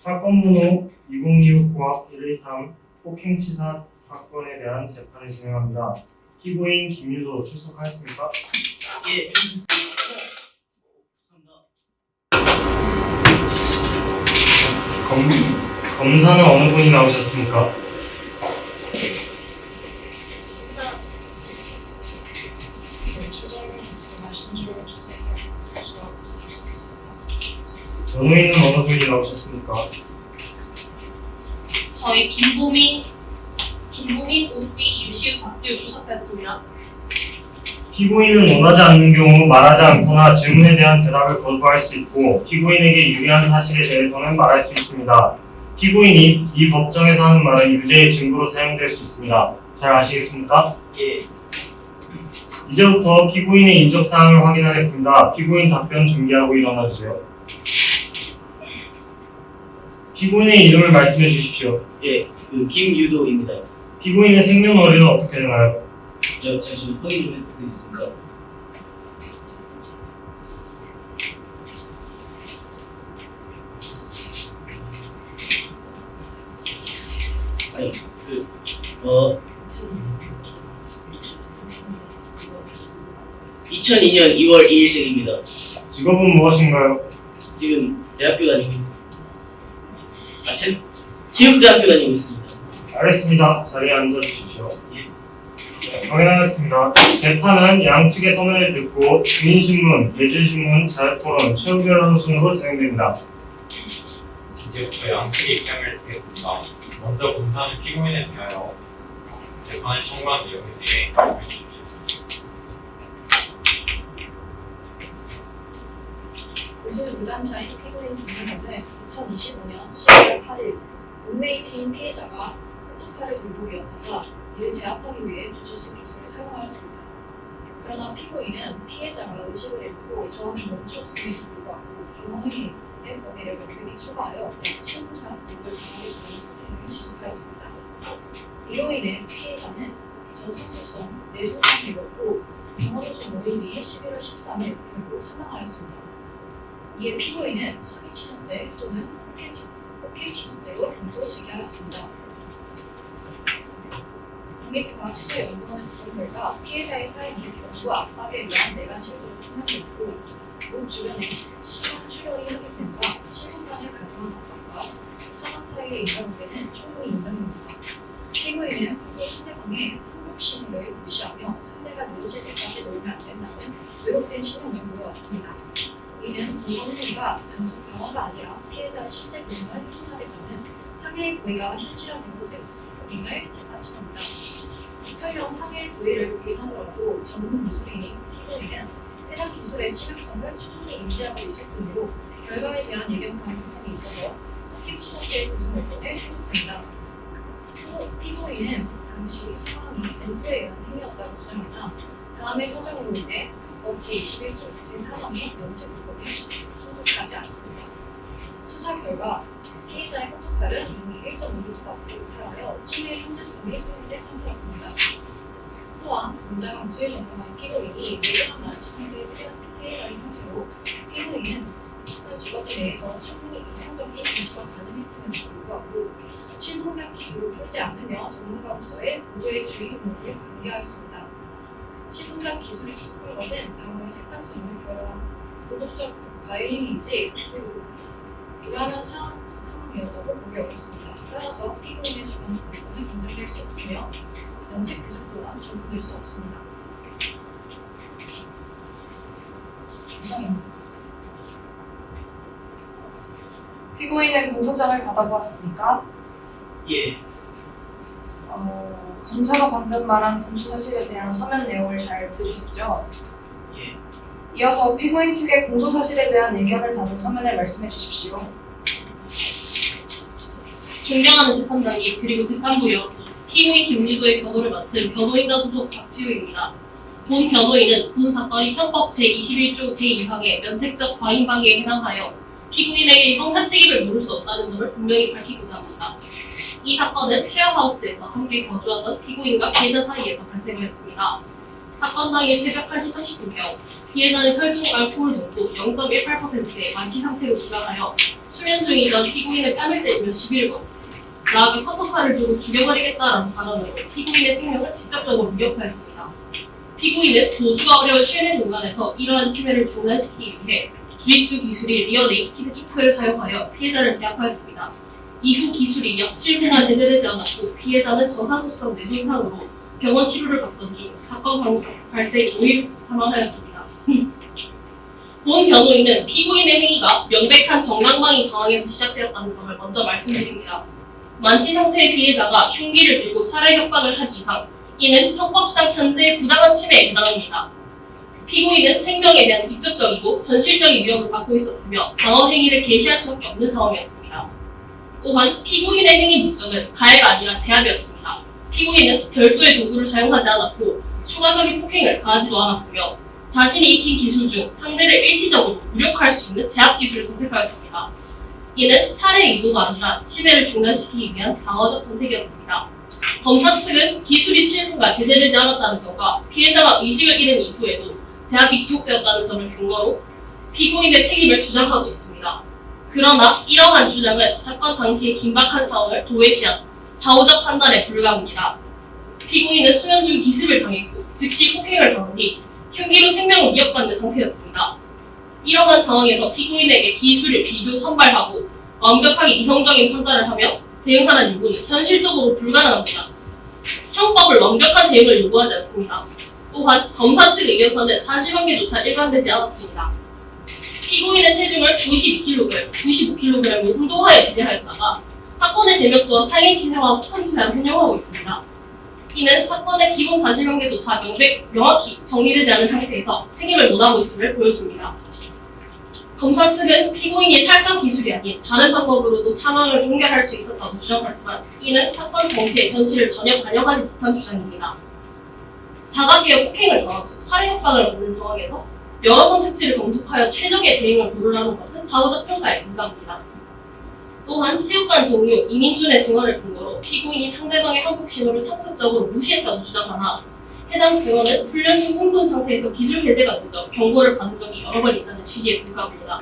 사건 번호 2026-123 폭행치사 사건에 대한 재판을 진행합니다. 피고인 김유도 출석하였습니까? 예. 검사는 어느 분이 나오셨습니까? 변호인은 어느 분이 나오셨습니까? 저희 김보민, 오삐, 유시우, 박지우 출석하였습니다. 피고인은 원하지 않는 경우 말하지 않거나 질문에 대한 대답을 거부할 수 있고 피고인에게 유리한 사실에 대해서는 말할 수 있습니다. 피고인이 이 법정에서 하는 말은 유죄의 증거로 사용될 수 있습니다. 잘 아시겠습니까? 예. 이제부터 피고인의 인적사항을 확인하겠습니다. 피고인 답변 준비하고 일어나주세요. 피고인의 이름을 말씀해 주십시오. 예. 김유도입니다. 피고인의 생년월일은 어떻게 되나요? 제가 좀 확인 좀 해드리겠습니다. 아니 2002년 2월 2일생입니다. 직업은 무엇인가요? 지금 대학교 다니고 체육대학교 다니고 있습니다. 알겠습니다. 자리에 앉아주십시오. 예. 확인하겠습니다. 재판은 양측의 서면을 듣고 증인신문, 예질신문, 자유토론, 최후변론 순으로 진행됩니다. 이제부터 양측의 입장을 듣겠습니다. 먼저 검사는 피고인에 대하여 재판을 청구한 내용에 대해 말씀해 주십시오. 오실 무단자인 피고인 김유도는 2025년 12월 8일 룸메이트인 피해자가 포토카를 들고 위협하자 이를 제압하기 위해 주짓수 기술을 사용하였습니다. 그러나 피고인은 피해자가 의식을 잃고 저항이 멈추었음에도 불구하고 당황행위의 범위를 명백히 추가하여 7분간 목을 강하게 조이는 폭행을 지속하였습니다. 이로 인해 피해자는 저상실성 뇌손상을 입었고 병원조정 5일 뒤 11월 13일 결국 사망하였습니다. 이에 피고인은 사기치사죄 또는 폭행치사죄로 공소시효하였습니다. 국립과학수사연구원의 보도 결과 피해자의 사인이 경부와 압박에 의한 내간 실조로 투명해 있고 목 주변에 심한 출혈이 확인된과 7분간을 가져온 압박과 사망 사이의 인과관계는 충분히 인정됩니다. 피고인은 한국 상대방의 항복 신호를 무시하며 상대가 늦어질 때까지 놀면 안 된다는 왜곡된 신용을 보여왔습니다. 이는 이번 행위가 단순 방어가 아니라 피해자의 신체 기능을 훼손하겠다는 상해의 고의가 현실화된 것임을 뒷받침합니다. 설령 상해의 고의를 부인하더라도 전문 기술인인 피고인은 해당 기술의 치명성을 충분히 인지하고 있었으므로 결과에 대한 예견 가능성이 있어서 폭행치사죄의 고소물건을 출석합니다. 피고인은 당시 상황이 엠프에 의한 행위였다고 주장하나 다음의 사정으로 인해 법 제21조 제4항의 면책 조건에 충족하지 않습니다. 수사 결과 피해자의 포토칼은 이미 1.5m 밖으로 이탈하여 치매의 현재성이 소용된 상태였습니다. 또한 문자가 무죄 전담한 피고인이 외전한 난치 상태의 피해자의 상태로 피고인은 그 주거지 내에서 충분히 이성적인 인식가 가능했음에도 불구하고 실동력 기술을 풀지 않으며 전문가로서의 고도의 주의 의무를 방기하였습니다. 7분간 기술이 지속된 것은 방어의 색당성을 결여한 도덕적 가해행위이지 그리고 불안한 상황이었다고 보기 어렵습니다. 따라서 피고인의 주관 조건은 인정될 수 없으며 면책 규정 또한 적용될 수 없습니다. 이상입니다. 피고인의 공소장을 받아보았습니까? 예. 검사가 방금 말한 공소사실에 대한 서면 내용을 잘 들으셨죠? 예. 이어서 피고인 측의 공소사실에 대한 의견을 담은 서면을 말씀해 주십시오. 존경하는 재판장님 그리고 재판부 여러분, 피고인 김유도의 변호를 맡은 변호인단 소속 박지우입니다. 본 변호인은 본 사건이 형법 제21조 제2항의 면책적 과잉방해에 해당하여 피고인에게 형사 책임을 물을 수 없다는 점을 분명히 밝히고자 합니다. 이 사건은 쉐어하우스에서 함께 거주하던 피고인과 피해자 사이에서 발생하였습니다. 사건 당일 새벽 1시 30분경 피해자는 혈중 알코올 농도 0.18%의 만취 상태로 부각하여 수면 중이던 피고인의 뺨을 때리며 시비를 걸고 나아가 커터칼을 들고 죽여버리겠다라는 발언으로 피고인의 생명을 직접적으로 위협하였습니다. 피고인은 도주가 어려운 실내 공간에서 이러한 침해를 중단시키기 위해 주짓수 기술인 리어 네이키드 초크를 사용하여 피해자를 제압하였습니다. 이후 기술이 약 7분간 해제되지 않았고 피해자는 저사소성 뇌손상으로 병원 치료를 받던 중 사건 발생 5일 후 사망하였습니다. 본 변호인은 피고인의 행위가 명백한 정당방위 상황에서 시작되었다는 점을 먼저 말씀드립니다. 만취 상태의 피해자가 흉기를 들고 살해 협박을 한 이상 이는 형법상 현재의 부당한 침해에 해당합니다. 피고인은 생명에 대한 직접적이고 현실적인 위협을 받고 있었으며 방어 행위를 개시할 수밖에 없는 상황이었습니다. 또한 피고인의 행위 목적은 가해가 아니라 제압이었습니다. 피고인은 별도의 도구를 사용하지 않았고 추가적인 폭행을 가하지도 않았으며 자신이 익힌 기술 중 상대를 일시적으로 무력화할 수 있는 제압 기술을 선택하였습니다. 이는 살해 의도가 아니라 침해를 중단시키기 위한 방어적 선택이었습니다. 검사 측은 기술이 7분간 해제되지 않았다는 점과 피해자가 의식을 잃은 이후에도 제압이 지속되었다는 점을 근거로 피고인의 책임을 주장하고 있습니다. 그러나 이러한 주장은 사건 당시의 긴박한 상황을 도외시한 사후적 판단에 불과합니다. 피고인은 수면 중 기습을 당했고 즉시 폭행을 당한 뒤 흉기로 생명을 위협받는 상태였습니다. 이러한 상황에서 피고인에게 기술을 비교 선발하고 완벽하게 이성적인 판단을 하며 대응하는 요구는 현실적으로 불가능합니다. 형법을 완벽한 대응을 요구하지 않습니다. 또한 검사 측 의견서는 사실관계조차 일관되지 않았습니다. 피고인의 체중을 92kg, 95kg으로 혼동하여 기재하였다가 사건의 제명 또한 상해치사와 혹한치사를 혼용하고 있습니다. 이는 사건의 기본 사실관계조차 명확히 정리되지 않은 상태에서 책임을 못하고 있음을 보여줍니다. 검사 측은 피고인이 살상 기술이 아닌 다른 방법으로도 상황을 종결할 수 있었다고 주장하지만 이는 사건 당시의 현실을 전혀 반영하지 못한 주장입니다. 자가계의 폭행을 당하고 살해 협박을 받는 상황에서 여러 선택지를 검토하여 최적의 대응을 고르라는 것은 사후적 평가에 불과합니다. 또한 체육관 동료 이민준의 증언을 근거로 피고인이 상대방의 항복 신호를 상습적으로 무시했다고 주장하나 해당 증언은 훈련 중 흥분 상태에서 기술 해제가 늦어 경고를 받은 적이 여러 번 있다는 취지에 불과합니다.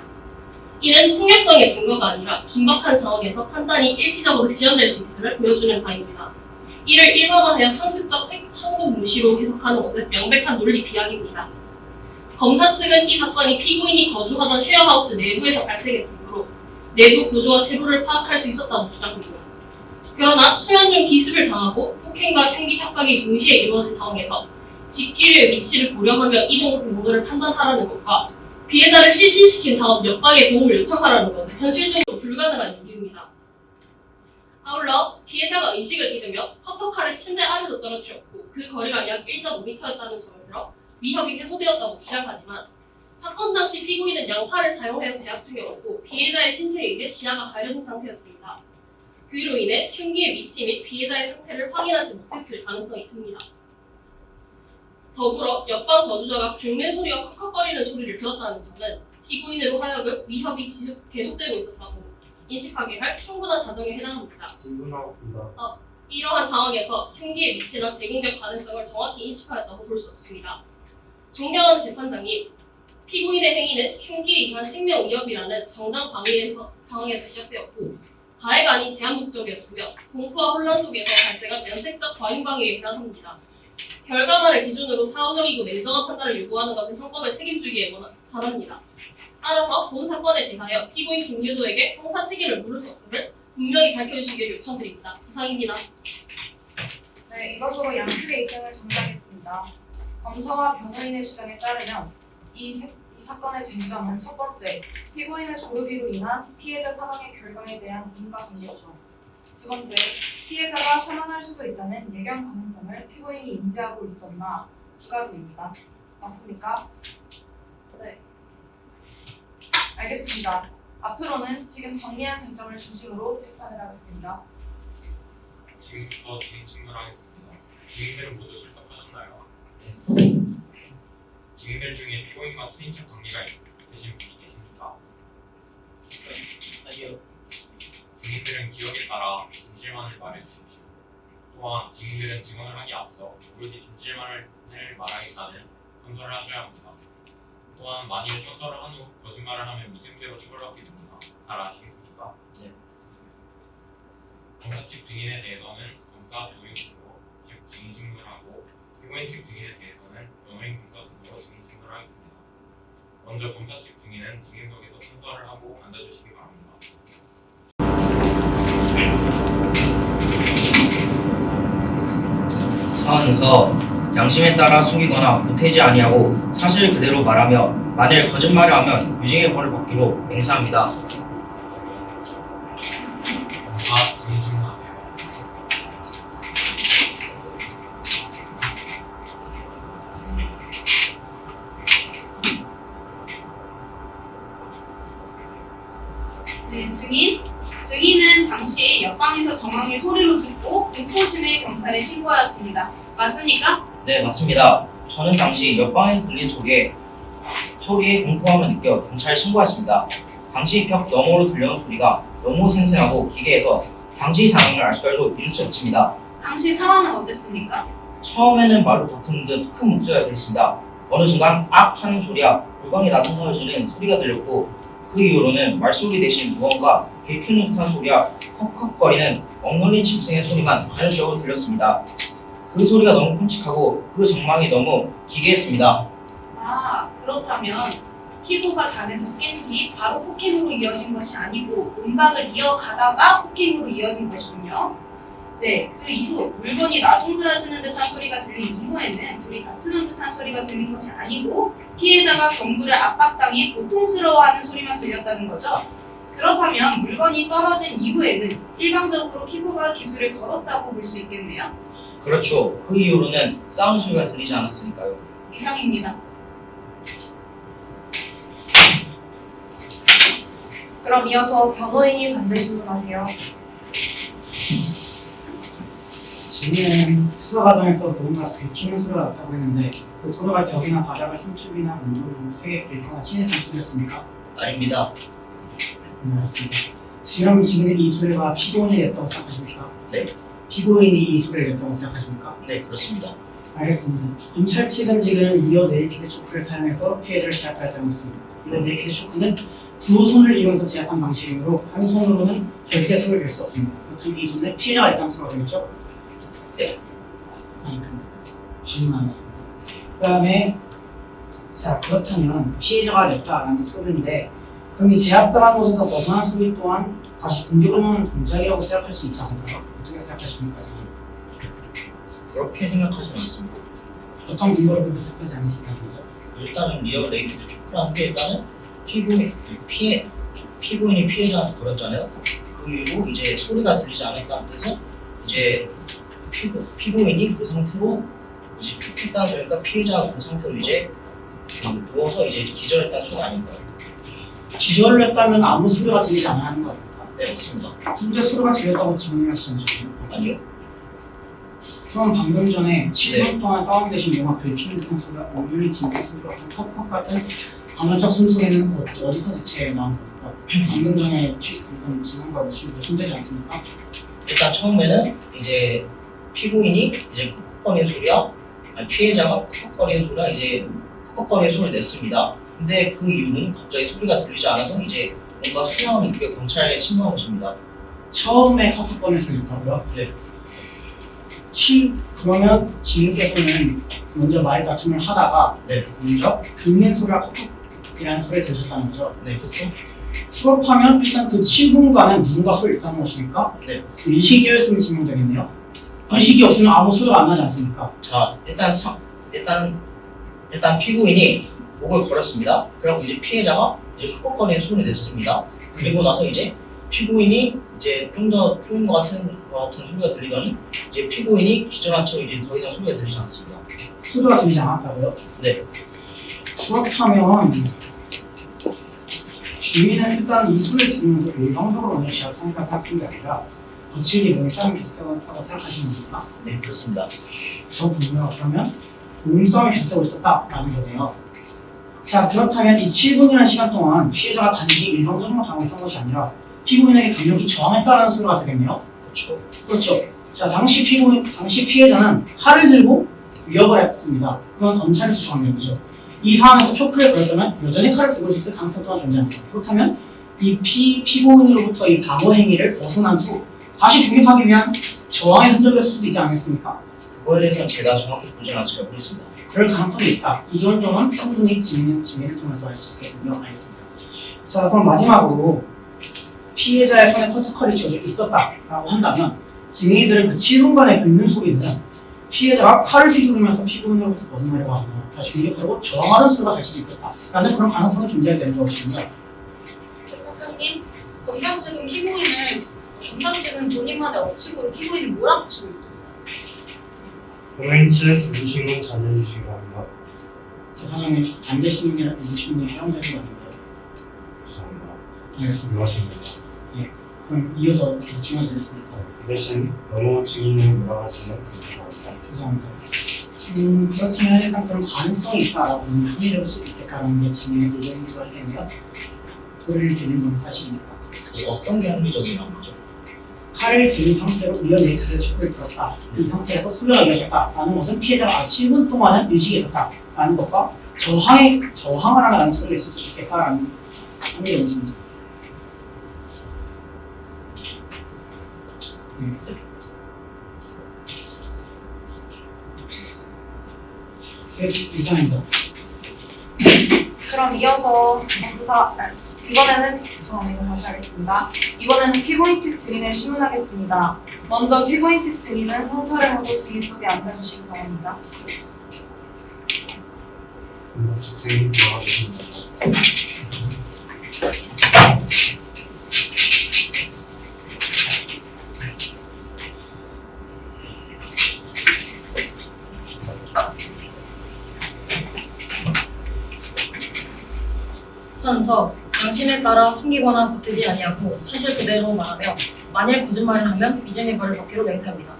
이는 폭력성의 증거가 아니라 긴박한 상황에서 판단이 일시적으로 지연될 수 있음을 보여주는 바입니다. 이를 일반화하여 상습적 항복 무시로 해석하는 것은 명백한 논리 비약입니다. 검사 측은 이 사건이 피고인이 거주하던 쉐어하우스 내부에서 발생했으므로 내부 구조와 태도를 파악할 수 있었다고 주장합니다. 그러나 수면 중 기습을 당하고 폭행과 흉기 협박이 동시에 이루어진 상황에서 직기류의 위치를 고려하며 이동 경로를 판단하라는 것과 피해자를 실신시킨 다음 역방의 도움을 요청하라는 것은 현실적으로 불가능한 얘기입니다. 아울러 피해자가 의식을 잃으며 커터칼을 침대 아래로 떨어뜨렸고 그 거리가 약 1.5m였다는 점을 들어 위협이 해소되었다고 주장하지만 사건 당시 피고인은 양팔을 사용하여 제압 중이었고 피해자의 신체에 의해 시야가 가려진 상태였습니다. 그로 인해 흉기의 위치 및 피해자의 상태를 확인하지 못했을 가능성이 큽니다. 더불어 옆방 거주자가 긁는 소리와 컥컥거리는 소리를 들었다는 점은 피고인으로 하여금 위협이 계속되고 있었다고 인식하게 할 충분한 가정에 해당합니다. 1분 남았습니다. 이러한 상황에서 흉기의 위치나 재공격 가능성을 정확히 인식하였다고 볼 수 없습니다. 존경하는 재판장님, 피고인의 행위는 흉기에 의한 생명 위협이라는 정당 방위의 상황에서 시작되었고 가해가 아닌 제한 목적이었으며 공포와 혼란 속에서 발생한 면책적 과잉 방위에 해당합니다. 결과만을 기준으로 사후적이고 냉정한 판단을 요구하는 것은 형법의 책임주기에 반합니다. 따라서 본 사건에 대하여 피고인 김유도에게 형사 책임을 물을 수 없음을 분명히 밝혀주시기를 요청드립니다. 이상입니다. 네, 이것으로 양측의 입장을 정리하겠습니다. 검사와 변호인의 주장에 따르면 이 사건의 쟁점은 첫 번째, 피고인의 조르기로 인한 피해자 사망의 결과에 대한 인과관계성. 두 번째, 피해자가 사망할 수도 있다는 예견 가능성을 피고인이 인지하고 있었나. 두 가지입니다. 맞습니까? 네. 알겠습니다. 앞으로는 지금 정리한 쟁점을 중심으로 재판을 하겠습니다. 지금부터 진행 질문하겠습니다. 증인들은 모두 출석하셨나요? 증인들 중에 피고인과 친인척 관계가 있으신 분이 계십니까? 아니요. 증인들은 기억에 따라 진실만을 말해 주십시오. 또한 증인들은 증언을 하기 앞서 오로지 진실만을 말하겠다는 선서를 하셔야 합니다. 또한 만일 선서를 한 후 거짓말을 하면 위증죄로 처벌받게 됩니다. 잘 아시겠습니까? 않습니까? 검사 측 증인에 대해서는 검사 변호인 등으로 즉 증인 신문하고 피고인 측 증인에 대해서는 변호인 검사 등으로 증인 신문하겠습니다. 먼저 검사 측 증인은 증인석에서 순서를 하고 앉아주시기 바랍니다. 사안에서 양심에 따라 숨기거나 보태지 아니하고 사실을 그대로 말하며 만일 거짓말을 하면 유죄의 벌을 받기로 맹세합니다. 검사 증인 신문하세요. 네, 증인은 당시 옆방에서 정황을 소리로 듣고 의구심에 경찰에 신고하였습니다. 맞습니까? 네, 맞습니다. 저는 당시 옆방에서 들린 소리에 공포함을 느껴 경찰에 신고했습니다. 당시 벽 너머로 들려온 소리가 너무 생생하고 기괴해서 당시 상황을 아직까지도 잊을 수 없습니다. 당시 상황은 어땠습니까? 처음에는 말로 다투는 듯 큰 목소리가 들렸습니다. 어느 순간 악 하는 소리와 물건이 나타나지는 소리가 들렸고 그 이후로는 말소리 대신 무언가 긁히는 듯한 소리와 컥컥거리는 엉망진 짐승의 소리만 간헐적으로 들렸습니다. 그 소리가 너무 끔찍하고 그 정황이 너무 기괴했습니다. 아, 그렇다면 피고가 잠에서 깬 뒤 바로 폭행으로 이어진 것이 아니고 음박을 이어가다가 폭행으로 이어진 것이군요. 네, 그 이후 물건이 나동그라지는 듯한 소리가 들린 이후에는 둘이 다투는 듯한 소리가 들린 것이 아니고 피해자가 경부를 압박당해 고통스러워하는 소리만 들렸다는 거죠. 그렇다면 물건이 떨어진 이후에는 일방적으로 피고가 기술을 걸었다고 볼 수 있겠네요. 그렇죠. 그 이후로는 싸우는 소리가 들리지 않았으니까요. 이상입니다. 그럼 이어서 변호인이 반대 신문하세요. 증인은 수사 과정에서 누군가 긁히는 소리가 났다고 했는데 그 소리가 벽이나 바닥을 춤추기나 문도를 세게 긁거나 치는 소리였습니까? 아닙니다. 네, 알겠습니다. 지금 증인은 이 소리가 피고인이 냈다고 생각하십니까? 네. 피고인이 이 소리를 냈다고 생각하십니까? 네, 그렇습니다. 알겠습니다. 검찰 측은 지금 이어 네이키드 초크를 사용해서 피해자를 제압하였다고 했습니다. 이어 네이키드 초크는 두 손을 이용해서 제압한 방식이므로 한 손으로는 절대 손을 댈 수 없습니다. 그렇다면 이 손에 피해자가 있다는 소리가 되겠죠? 네. 질문하겠습니다. 그 다음에 자 그렇다면 피해자가 냈다라는 소리인데 그럼 이 제압당한 곳에서 벗어난 소리 또한 다시 공격을 하는 동작이라고 생각할 수 있지 않을까요? 어떻게 생각하십니까? 그렇게 생각하지 않습니다. 어떤 근거로 그렇게 생각하지 않으시나요? 일단은 리어 레이키드 초크라는 게 일단은 피고인이 피해자한테 걸었잖아요. 그리고 이제 소리가 들리지 않았다는 뜻은 이제 피고인이 그 상태로 이제 죽겠다는 소리니까 피해자가 그 상태로 이제 누워서 이제 기절했다는 소리 아닌가요? 기절을 했다면 아무 소리가 들리지 않는 거 아닙니까? 네, 맞습니다. 근데 소리가 들렸다고 증언하시지 않으셨나요? 아니요. 그럼 방금 전에 7분 동안 싸움 대신 영화 긁히는 듯한 소리가 엉덩이 징계 소리가 같은 턱턱 같은 간헐적 숨소리는 어디서 대체 나온 겁니까? 방금 전에 증언과 무슨 되지 않습니까? 일단 처음에는 이제 피고인이 이제 쿡쿡거리는 소리와 피해자가 쿡쿡거리는 소리와 이제 쿡쿡거리는 소리를 냈습니다. 근데 그 이유는 갑자기 소리가 들리지 않아서 이제 뭔가 수상함을 느껴 경찰에 신고한 것입니다. 처음에 턱턱거리는 소리였다고요? 네. 그러면 지금께서는 먼저 말 다툼을 하다가 네. 먼저 긁는 소리가 턱턱이라는 소리를 들으셨다는 거죠? 네, 그렇죠. 그렇다면 일단 그 7분간은 누군가 소리를 있다는 것이니까 네. 그 의식이 있으면 질문 되겠네요? 의식이 없으면 아무 소리가 안 나지 않습니까? 자, 일단 피고인이 목을 걸었습니다. 그리고 이제 피해자가 이제 쿡쿡거리는 소리를 냈습니다. 그리고 나서 이제 피고인이 이제 좀 더 추운 것 같은 소리가 들리더니 이제 피고인이 기절한 채로 이제 더 이상 소리가 들리지 않습니다. 소리가 들리지 않았다고요? 네. 그렇다면 주민은 일단 이 소리를 들으면서 일방적으로 먼저 제압하니까 생각한 게 아니라 거칠게 몸에 싸움이 있었다고 생각하시는 겁니까? 네, 그렇습니다. 그렇군요. 그러면 몸싸움이 계속되고 있었다라는 거네요. 자, 그렇다면 이 7분이라는 시간 동안 피해자가 단지 일방적으로 당했던 것이 아니라 피고인에게 강력히 저항했다는 소리가 되겠네요. 그렇죠. 그렇죠. 자, 당시 피해자는 칼을 들고 위협을 했습니다. 그건 검찰에서 주장된 거죠. 이 상황에서 초크를 걸었다면 여전히 칼을 들고 있을 가능성이 또한 존재합니다. 그렇다면 이 피고인으로부터 이 방어 행위를 벗어난 후 다시 공격하기 위한 저항의 흔적일 수도 있지 않겠습니까? 그거에 대해서는 제가 정확히 보지는 않지만 모르겠습니다. 그럴 가능성이 있다. 이런 점은 충분히 증인을 통해서 알 수 있겠군요. 알겠습니다. 자, 그럼 마지막으로 피해자의 손에 커트컬이 쥐어져 있었다라고 한다면 증인들은 그 7분간의 긁는 소리는 피해자가 칼을 휘두르면서 피고인으로부터 벗어나려고 하거나 다시 공격하고 저항하는 소리가 될 수도 있겠다라는 그런 가능성이 존재하게 되는 것입니다. 대법관님, 검사 측은 본인만의 억측으로 피고인을 몰아붙이고 있습니다. 변호인 측 의심은 자제해 주시기 바랍니다. 대사장님 반대 시민이나 무시민이 해당되는 거 아닌가요? 죄송합니다. 알겠습니다. 유하십니다. 그럼 이어서 계속 질문드리겠습니다. 대신 너무 증인을 몰아가지는 죄송합니다. 그렇다면 일단 그런 가능성이 있다라고 합의를 수 있겠다는 게 증인의 의견이기도 하겠네요. 소리를 들은 건 사실이니까. 어떤 게 합리적이라는 거죠? 칼을 들은 상태로 위험에 그새 촛불을 들었다. 이 상태에서 소리가 이어졌다라는 것은 피해자가 7분 동안은 의식이 있었다라는 것과 저항을 하는 소리가 있을 수 있겠다라는 합의를 보십니다. 이상입니다. 그럼 이어서 이번에는 죄송합니다. 다시 하겠습니다. 이번에는 피고인 측 증인을 신문하겠습니다. 먼저 피고인 측 증인은 선서를 하고 증인 속에 앉아주시기 바랍니다. 검사 측 증인 들어가겠습니다. 선서 양심에 따라 숨기거나 보태지 아니하고 사실 그대로 말하며 만일 거짓말을 하면 위증의 벌을 받기로 맹세합니다.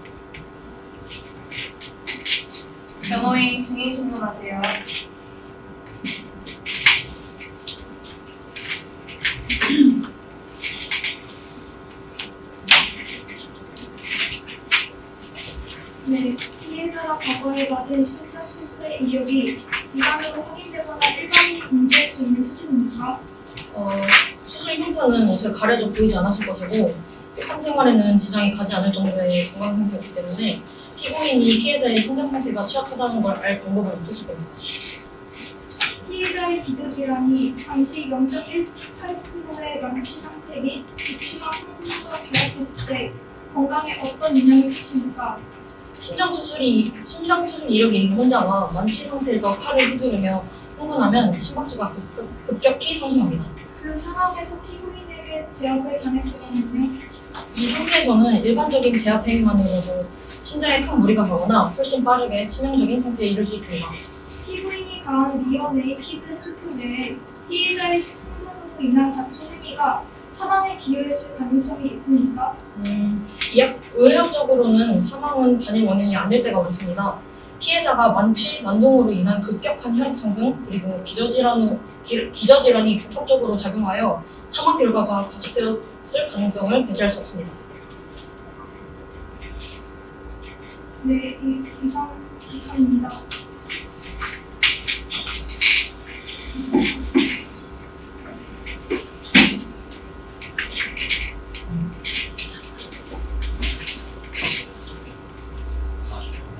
변호인 증인 신문하세요. 네, 피해자가 과거에 받은 심장 수술의 이력이 비관으로 확인되거나 일반인이 인지할 수 있는 수준입니까? 수술 흉터는 옷에 가려져 보이지 않았을 것이고 일상생활에는 지장이 가지 않을 정도의 건강 상태였기 때문에 피고인이 피해자의 신장 상태가 취약하다는 걸 알 방법은 없었을 겁니다. 피해자의 기저질환이 당시 0.18%의 망치 상태 및 극심한 홍수가 결합했을 때 건강에 어떤 영향을 끼칩니까? 심장 수술 이력이 있는 환자가 만취 상태에서 팔을 휘두르며 흥분하면 심박수가 급격히 상승합니다. 그 상황에서 피고인에게 제압을 당했거든요. 이 상태에서는 일반적인 제압 행위만으로도 심장에 큰 무리가 가거나 훨씬 빠르게 치명적인 상태에 이를 수 있습니다. 피고인이 가한 리어네이키드 투표 내에 피해자의 식품으로 인한 자초 행위가 사망에 기여했을 가능성이 있습니까? 의학적으로는 사망은 단일 원인이 아닐 때가 많습니다. 피해자가 만취, 만동으로 인한 급격한 혈압 상승, 그리고 기저질환이 복합적으로 작용하여 사망 결과가 가속되었을 가능성을 배제할 수 없습니다. 네, 이상 이상입니다.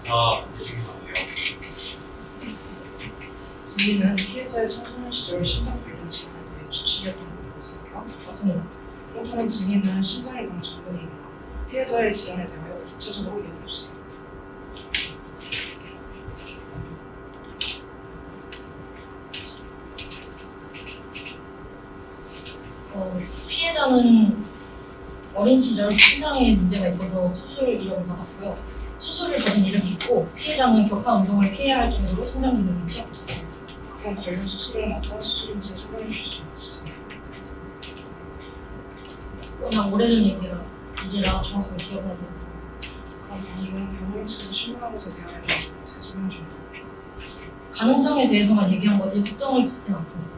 검사 의심하세요. 증인은 피해자의 청소년 시절 심장 관련 질환에 대해 주치의였던 걸 믿습니까? 맞습니다. 그렇다면 증인은 심장에 관한 전문의입니다. 피해자의 질환에 대하여 구체적으로 얘기해 주세요. 피해자는 어린 시절 심장에 문제가 있어서 수술 이력을 받았고요. 수술을 받은 이력이 있고 피해자는 격한 운동을 피해야 할 정도로 심장 기능이 취약했습니다. 그럼 관련 수술은 어떤 수술인지 설명해 주실 수 있으세요? 워낙 오래전 일이라 정확하게 기억나지 않습니다. 그럼 방금 변호인 측에서 신문하고서 대화해 주신 설명 좀 가능성에 대해서만 얘기한 거지 특정을 짓진 않습니다.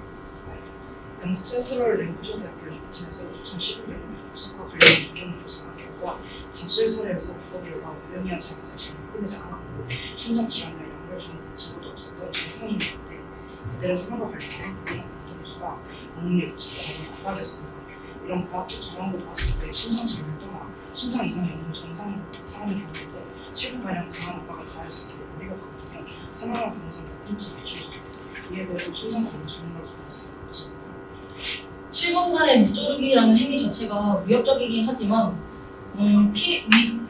영국 센트럴 랭크셔 대학교 입진에서 2011년 부속과 관련 의견을 조사한 결과 다수의 사례에서 국가기로가 유명한 자가 사실은 끊이지 않았고 심장 질환이나 연결 중인 증거도 없었던 정상인이었는데 그들의 사망과 관련된 의견 공동수가 어머니의 부치가 거의 압박이었습니다. 이런 과학적 자료도 봤을 때 심장 질환 또한 심장 이상이 없는 정상 사람의 경우에도 7분가량 강한 압박을 가했을 때 우리가 가면 사망할 가능성이 높은 것으로 추정됩니다. 이에 대해서 심장관련 전문가로 봤습니다. 7분간의 밑조르기라는 행위 자체가 위협적이긴 하지만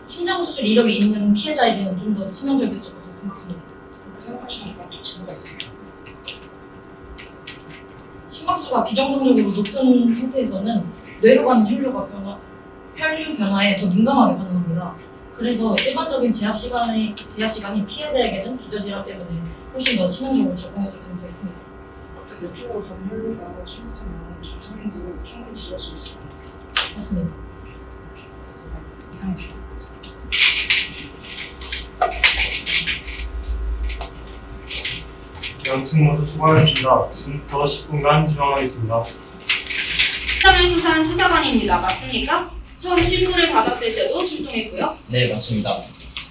심장 수술 이력이 있는 피해자에게는 좀 더 치명적이었을 것으로 생각합니다. 그렇게 생각하시는 과학적 증거가 있습니다. 심박수가 비정상적으로 높은 상태에서는 뇌로 가는 혈류 변화에 더 민감하게 반응합니다. 그래서 일반적인 제압 시간이 피해자에게는 기저질환 때문에 훨씬 더 치명적으로 작용했을 가능성이 큽니다. 어떤 이쪽으로 가는 혈류가 심각하면 정상인도 충분히 기여할 수 있을 겁니다. 맞습니다. 이상입니다. 양측 모두 수고하셨습니다. 지금부터 10분간 주장하겠습니다. 현장을 수사한 수사관입니다. 맞습니까? 처음 신고를 받았을 때도 출동했고요. 네, 맞습니다.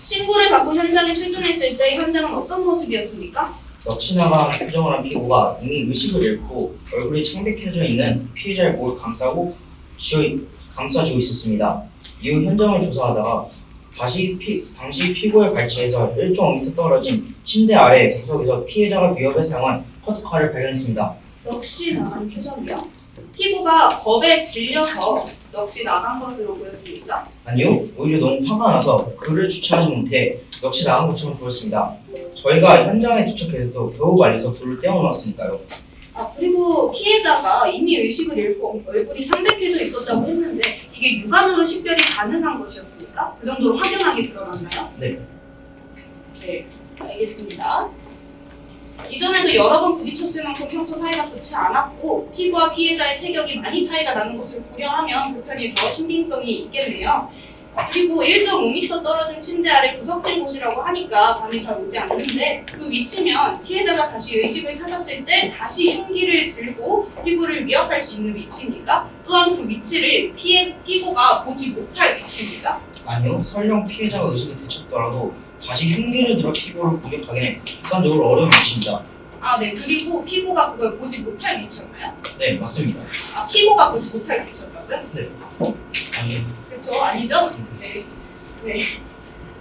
신고를 받고 현장에 출동했을 때 현장은 어떤 모습이었습니까? 넋이나간 표정을 한 피고가 이미 의식을 잃고 얼굴이 창백해져 있는 피해자의 목을 감싸주고 있었습니다. 이후 현장을 조사하다가 당시 피고의 발치에서 1.5m 떨어진 침대 아래 구석에서 피해자가 위협에 사용한 커트칼을 발견했습니다. 넋이 나간 표정이요? 피고가 겁에 질려서 넋이 나간 것으로 보였습니까? 아니요, 오히려 너무 화가 나서 그를 주체하지 못해 넋이 나간 것처럼 보였습니다. 저희가 현장에 도착해서도 겨우 말려서 불을 떼어놓았으니까요. 그리고 피해자가 이미 의식을 잃고 얼굴이 창백해져 있었다고 했는데 이게 육안으로 식별이 가능한 것이었습니까? 그 정도로 확연하게 드러났나요? 네. 네, 알겠습니다. 이전에도 여러 번 부딪혔을 만큼 평소 사이가 좋지 않았고 피고와 피해자의 체격이 많이 차이가 나는 것을 고려하면 그 편이 더 신빙성이 있겠네요. 그리고 1.5m 떨어진 침대 아래 구석진 곳이라고 하니까 감이 잘 오지 않는데 그 위치면 피해자가 다시 의식을 찾았을 때 다시 흉기를 들고 피고를 위협할 수 있는 위치입니까? 또한 그 위치를 피고가 보지 못할 위치입니까? 아니요, 설령 피해자가 의식을 되찾더라도 다시 흉기를 들어 피고를 공격하기는 객관적으로 어려운 위치입니다. 네. 그리고 피고가 그걸 보지 못할 위치였나요? 네, 맞습니다. 피고가 보지 못할 위치였다고요? 네. 아니요. 그렇죠? 아니죠? 네.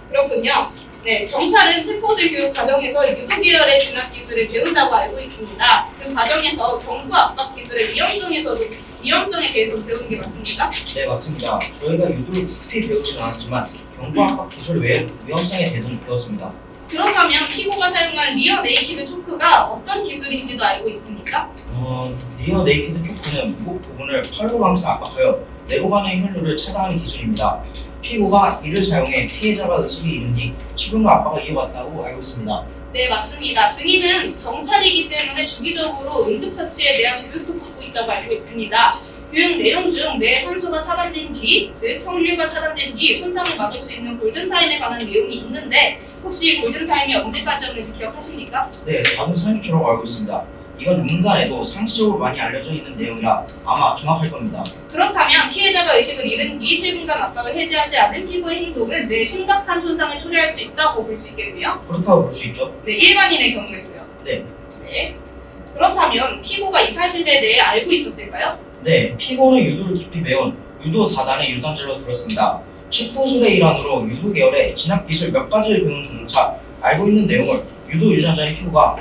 그렇군요. 네, 경찰은 체포질 교육 과정에서 유도 계열의 진압 기술을 배운다고 알고 있습니다. 그 과정에서 경부 압박 기술의 위험성에 대해서 배우는 게 맞습니까? 네, 맞습니다. 저희가 유도를 깊이 배우지는 않았지만 경부 압박 기술 외에 위험성에 대해서는 배웠습니다. 그렇다면 피고가 사용한 리어 네이키드 초크가 어떤 기술인지도 알고 있습니까? 리어 네이키드 초크는 목 부분을 팔로 감싸 압박하여 내로 가는 혈류를 차단하는 기술입니다. 피고가 이를 사용해 피해자가 의식을 잃은 뒤 치근과 압박을 이어갔다고 알고 있습니다. 네, 맞습니다. 증인은 경찰이기 때문에 주기적으로 응급처치에 대한 교육도 받고 있다고 알고 있습니다. 교육 내용 중 뇌 산소가 차단된 뒤, 즉 혈류가 차단된 뒤 손상을 막을 수 있는 골든타임에 관한 내용이 있는데 혹시 골든타임이 언제까지였는지 기억하십니까? 네, 4분 30초라고 알고 있습니다. 이건 문간에도 상시적으로 많이 알려져 있는 내용이라 아마 정확할 겁니다. 그렇다면 피해자가 의식을 잃은 뒤 7분간 압박을 해제하지 않은 피고의 행동은 뇌에 심각한 손상을 초래할 수 있다고 볼 수 있겠네요. 그렇다고 볼 수 있죠? 네, 일반인의 경우에도요. 네. 네. 그렇다면 피고가 이 사실에 대해 알고 있었을까요? 네, 피고는 유도를 깊이 배운 유도 4단의 유단자로 들었습니다. 체포술의 일환으로 유도 계열의 진압 기술 몇 가지를 배운 조차 알고 있는 내용을 유도 유전자인 피고가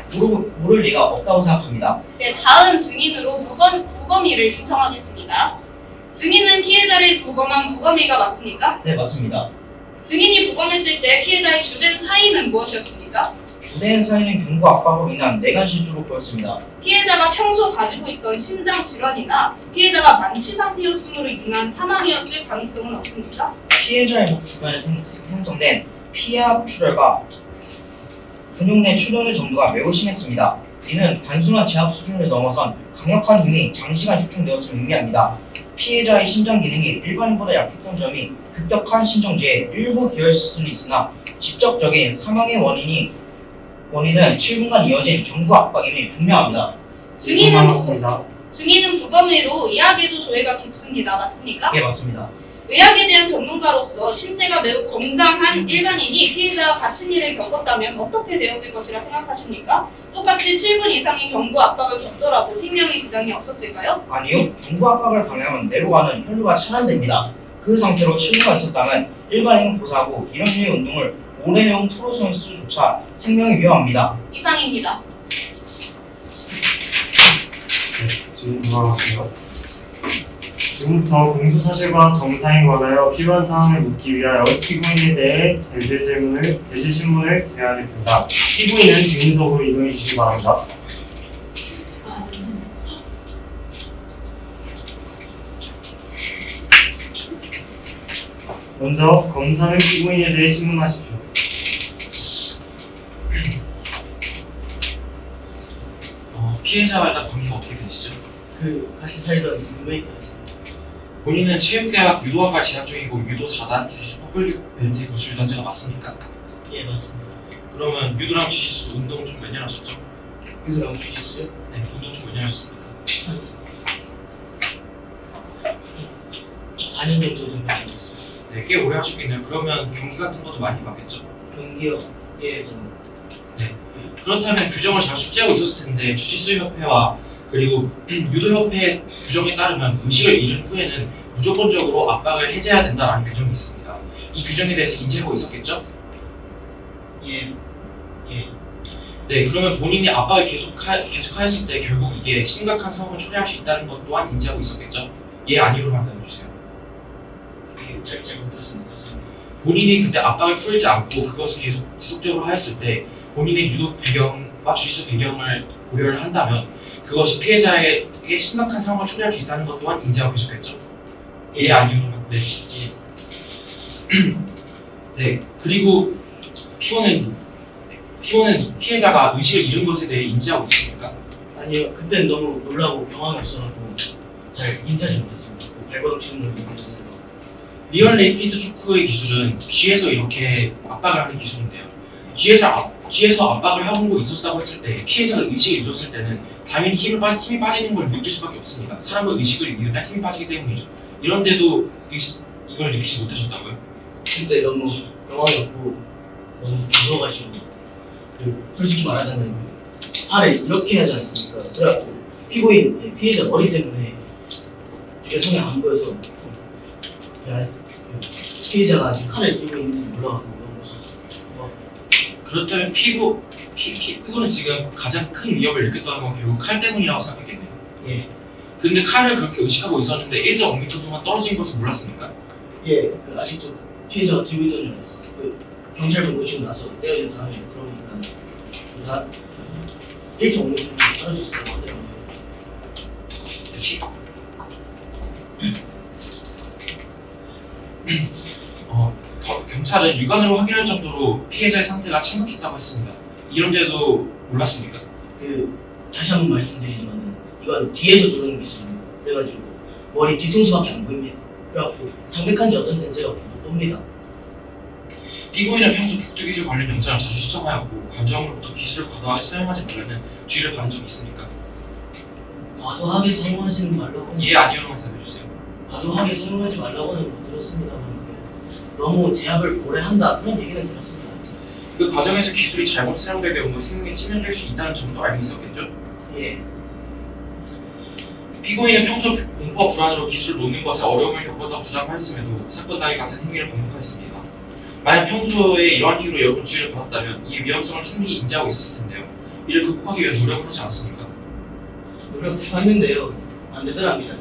모를 리가 없다고 생각합니다. 네, 다음 증인으로 부검의를 신청하겠습니다. 증인은 피해자를 부검한 부검의가 맞습니까? 네, 맞습니다. 증인이 부검했을 때 피해자의 주된 사인은 무엇이었습니까? 주된 사인은 경부 압박으로 인한 내간 실주로 보였습니다. 피해자가 평소 가지고 있던 심장 질환이나 피해자가 만취 상태였음으로 인한 사망이었을 가능성은 없습니까? 피해자의 목 주변에 형성된 피하 출혈과 근육 내 출혈의 정도가 매우 심했습니다. 이는 단순한 제압 수준을 넘어선 강력한 힘이 장시간 집중되었음을 의미합니다. 피해자의 심장 기능이 일반인보다 약했던 점이 급격한 심정지에 일부 기여했을 수는 있으나 직접적인 사망의 원인은 7분간 이어진 경부 압박임이 분명합니다. 증인은 부검의로 이야기에도 조회가 깊습니다. 맞습니까? 예, 맞습니다. 의학에 대한 전문가로서 신체가 매우 건강한 일반인이 피해자와 같은 일을 겪었다면 어떻게 되었을 것이라 생각하십니까? 똑같이 7분 이상의 경부 압박을 겪더라도 생명의 지장이 없었을까요? 아니요. 경부 압박을 방해하면 뇌로 가는 혈류가 차단됩니다. 그 상태로 치료가 있었다면 일반인은 고사하고 이런 류의 운동을 오래 해온 프로 선수조차 생명이 위험합니다. 이상입니다. 지금 돌아가세요. 지금부터 공소 사실과 정상에 관하여 필요한 사항을 묻기 위하여 피고인에 대해 대실 신문을 진행하겠습니다. 피고인은 증인석으로 이동해 주시기 바랍니다. 먼저 검사는 피고인에 대해 신문하십시오. 피해자와 일단 관계가 어떻게 되시죠? 같이 살던 룸메이트였습니다. 본인은 체육대학 유도학과 재학 중이고 유도 4단 주짓수 퍼블릭 벨트에 구슬 던지가 맞습니까? 예, 맞습니다. 그러면 유도랑 주짓수 운동 좀 몇 년 하셨죠? 유도랑 주짓수요? 네, 운동 좀 몇 년 하셨습니까? 4년 정도 된 것 같았어요. 네, 꽤 오래 하셨겠네요. 그러면 경기 같은 것도 많이 봤겠죠? 경기요? 예, 좀. 그렇다면 규정을 잘 숙지하고 있었을 텐데 주짓수 협회와 그리고 유도 협회 규정에 따르면 의식을 잃은 후에는 무조건적으로 압박을 해제해야 된다는 규정이 있습니다. 이 규정에 대해서 인지하고 있었겠죠? 예. 네, 그러면 본인이 압박을 계속하였을 때 결국 이게 심각한 상황을 초래할 수 있다는 것 또한 인지하고 있었겠죠? 예, 아니로만 답해주세요. 예, 잘 들었습니다. 본인이 그때 압박을 풀지 않고 그것을 계속 지속적으로 하였을 때 본인의 유도 배경과 주짓수 배경을 고려를 한다면 그것이 피해자에게 심각한 상황을 초래할 수 있다는 것 또한 인지하고 계셨겠죠? 예, 아니면 네. 네, 그리고 피고는 피해자가 의식을 잃은 것에 대해 인지하고 있었습니까? 아니요, 그땐 너무 놀라고 경황이 없어가지고 잘 인지하지 못했습니다. 발버둥 치는 걸 모르겠어요. 리얼 레이피드 초크의 기술은 뒤에서 이렇게 압박을 하는 기술인데요. 뒤에서 압박을 하고 있었다고 했을 때 피해자가 의식을 잃었을 때는 당연히 힘이 빠지는 걸 느낄 수밖에 없습니다. 사람은 의식을 잃으면 힘이 빠지기 때문이죠. 이런데도 이걸 느끼지 못하셨다고요? 그때 너무 경황이 없고 너무 무서워가지고 솔직히 말하자면 팔을 이렇게 하지 않습니까? 그래갖고 피해자 머리 때문에 뒤에 손이 안 보여서 피해자가 지금 칼을 들고 있는지 몰라가지고 너무 무서워서. 그렇다면 피고는 지금 가장 큰 위협을 느꼈다는 건 결국 칼 때문이라고 생각했겠네요. 예. 근데 칼을 그렇게 의식하고 있었는데 1.5m 동안 떨어진 것을 몰랐습니까? 예, 아직도 피해자가 들고 있던 줄 알았어. 경찰분 오시고 나서 때려진 다음에 그러니까 1.5m 떨어져 있었다고 하더라고요. 경찰은 육안으로 확인할 정도로 피해자의 상태가 참박했다고 했습니다. 이런데도 몰랐습니까? 다시 한번 말씀드리지만 이건 뒤에서 누르는 기술입니다. 그래가지고 머리 뒤통수밖에 안 보입니다. 그래갖고 장백한지 어떤지는 제가 못 봅니다. 피고인은 평소 격투기술 관련 영상을 자주 시청하였고 관정으로부터 기술을 과도하게 사용하지 말라는 주의를 받은 적이 있습니까? 과도하게 사용하지 말라고는 예, 아니요로만 답해주세요. 과도하게 사용하지 말라고는 못 들었습니다만 너무 제압을 오래 한다 그런 얘기는 들었습니다. 그 과정에서 기술이 잘못 사용될 경우 생명에 치명될 수 있다는 점도 알고 있었겠죠? 예. 피고인은 평소 공포와 불안으로 기술을 놓는 것에 어려움을 겪었다고 주장하였음에도 사건 당일 같은 행위를 반복하였습니다. 만약 평소에 이러한 이유로 여러 번 주의를 받았다면 이 위험성을 충분히 인지하고 있었을 텐데요. 이를 극복하기 위해 노력을 하지 않았습니까? 노력해봤는데요. 안 되더랍니다.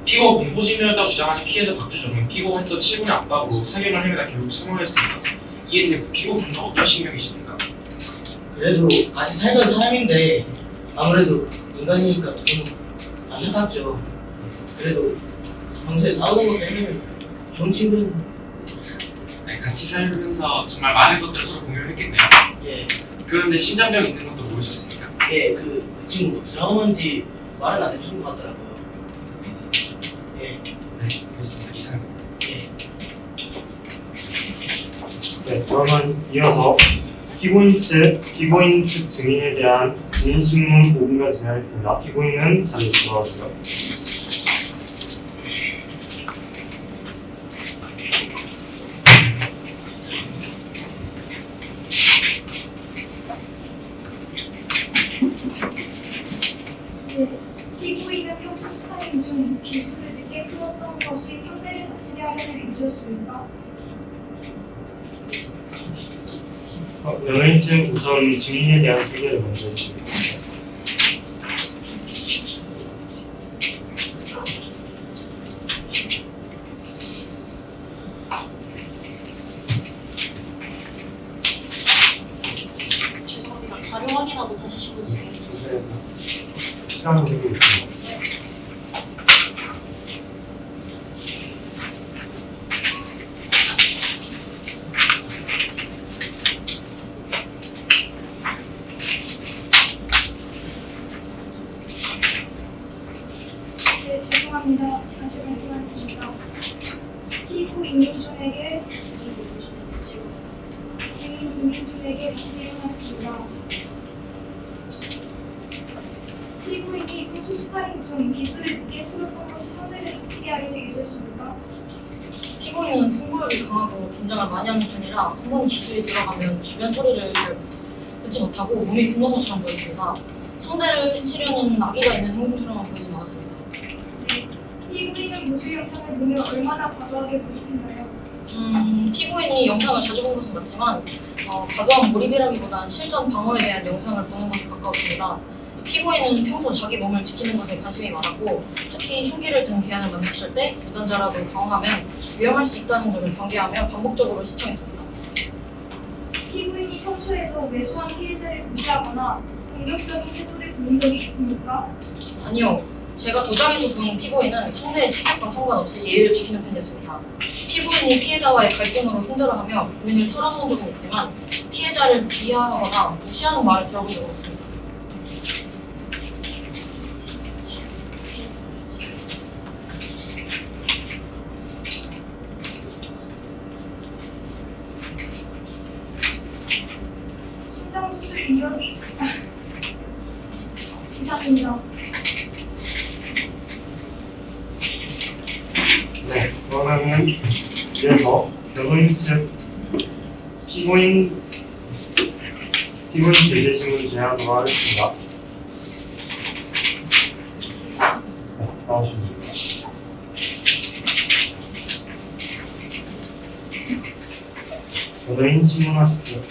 피고가 공포심이었다고 주장하는 피해자 박주정은 피고가 했던 7분의 압박으로 사경을 헤매다 결국 사망하였습니다. 이에 대해 피고분은 어떤 심경이십니까? 그래도 같이 살던 사람인데 아무래도 인간이니까 너무 안타깝죠. 그래도 평소에 싸우는 거 빼면 좋은 친구는 네, 같이 살면서 정말 많은 것들을 서로 공유를 했겠네요. 예. 그런데 심장병 있는 것도 모르셨습니까? 예, 그 친구 트라우마인지 말은 안 해준 것 같더라고요. 예. 네, 그렇습니다. 이상입니다. 예. 네, 그러면 이어서 피고인 측 증인에 대한 증인신문 5분간 진행하겠습니다. 피고인은 자리에 돌아오시죠. 기술을 늦게 풀었던 것이 상대를 다치게 하려는 의도였습니까? 연예인 측 우선 증인에 대한 소개를 먼저 해주세요. 죄송합니다. 자료 확인하고 다시 신문 진행해 주세요. 시간을 드리겠습니다. 네, 죄송합니다. 다시 말씀하겠습니다. 피고 임용준에게 증인 임용준에게 다시 질문하겠습니다. 피고인이 평소 18인 중 기술을 늦게 풀었던 것이 상대를 다치게 하려는 의도였습니까? 피고인은 승부욕이 강하고 긴장을 많이 하는 편이라 한 번 기술이 들어가면 주변 소리를 잘 듣지 못하고 몸이 굳는 것처럼 보였습니다. 상대를 해치려는 악의가 있는 행동처럼 보이진 않았습니다. 네, 피고인은 모습 영상을 보며 얼마나 과도하게 몰입했나요? 피고인이 영상을 자주 본 것은 맞지만 과도한 몰입이라기보단 실전 방어에 대한 영상을 보는 것에 가까웠습니다. 피고인은 평소 자기 몸을 지키는 것에 관심이 많았고 특히 흉기를 든 괴한을 만났을 때 유단자라도 당황하면 위험할 수 있다는 점을 경계하며 반복적으로 시청했습니다. 피고인이 평소에도 왜소한 피해자를 무시하거나 공격적인 태도를 보인 적이 있습니까? 아니요. 제가 도장에서 본 피고인은 상대의 체격과 상관없이 예의를 지키는 편이었습니다. 피고인이 피해자와의 갈등으로 힘들어하며 고민을 털어놓은 적은 있지만 피해자를 비하하거나 무시하는 말을 들어본 적은 없습니다. 심장수술 이전 이상입니다. 네, 그러면은 이어서 변호인 측 피고인 제재 질문 제하도록 하겠습니다. 네, 나와주십니다. 변호인 질문하십시오.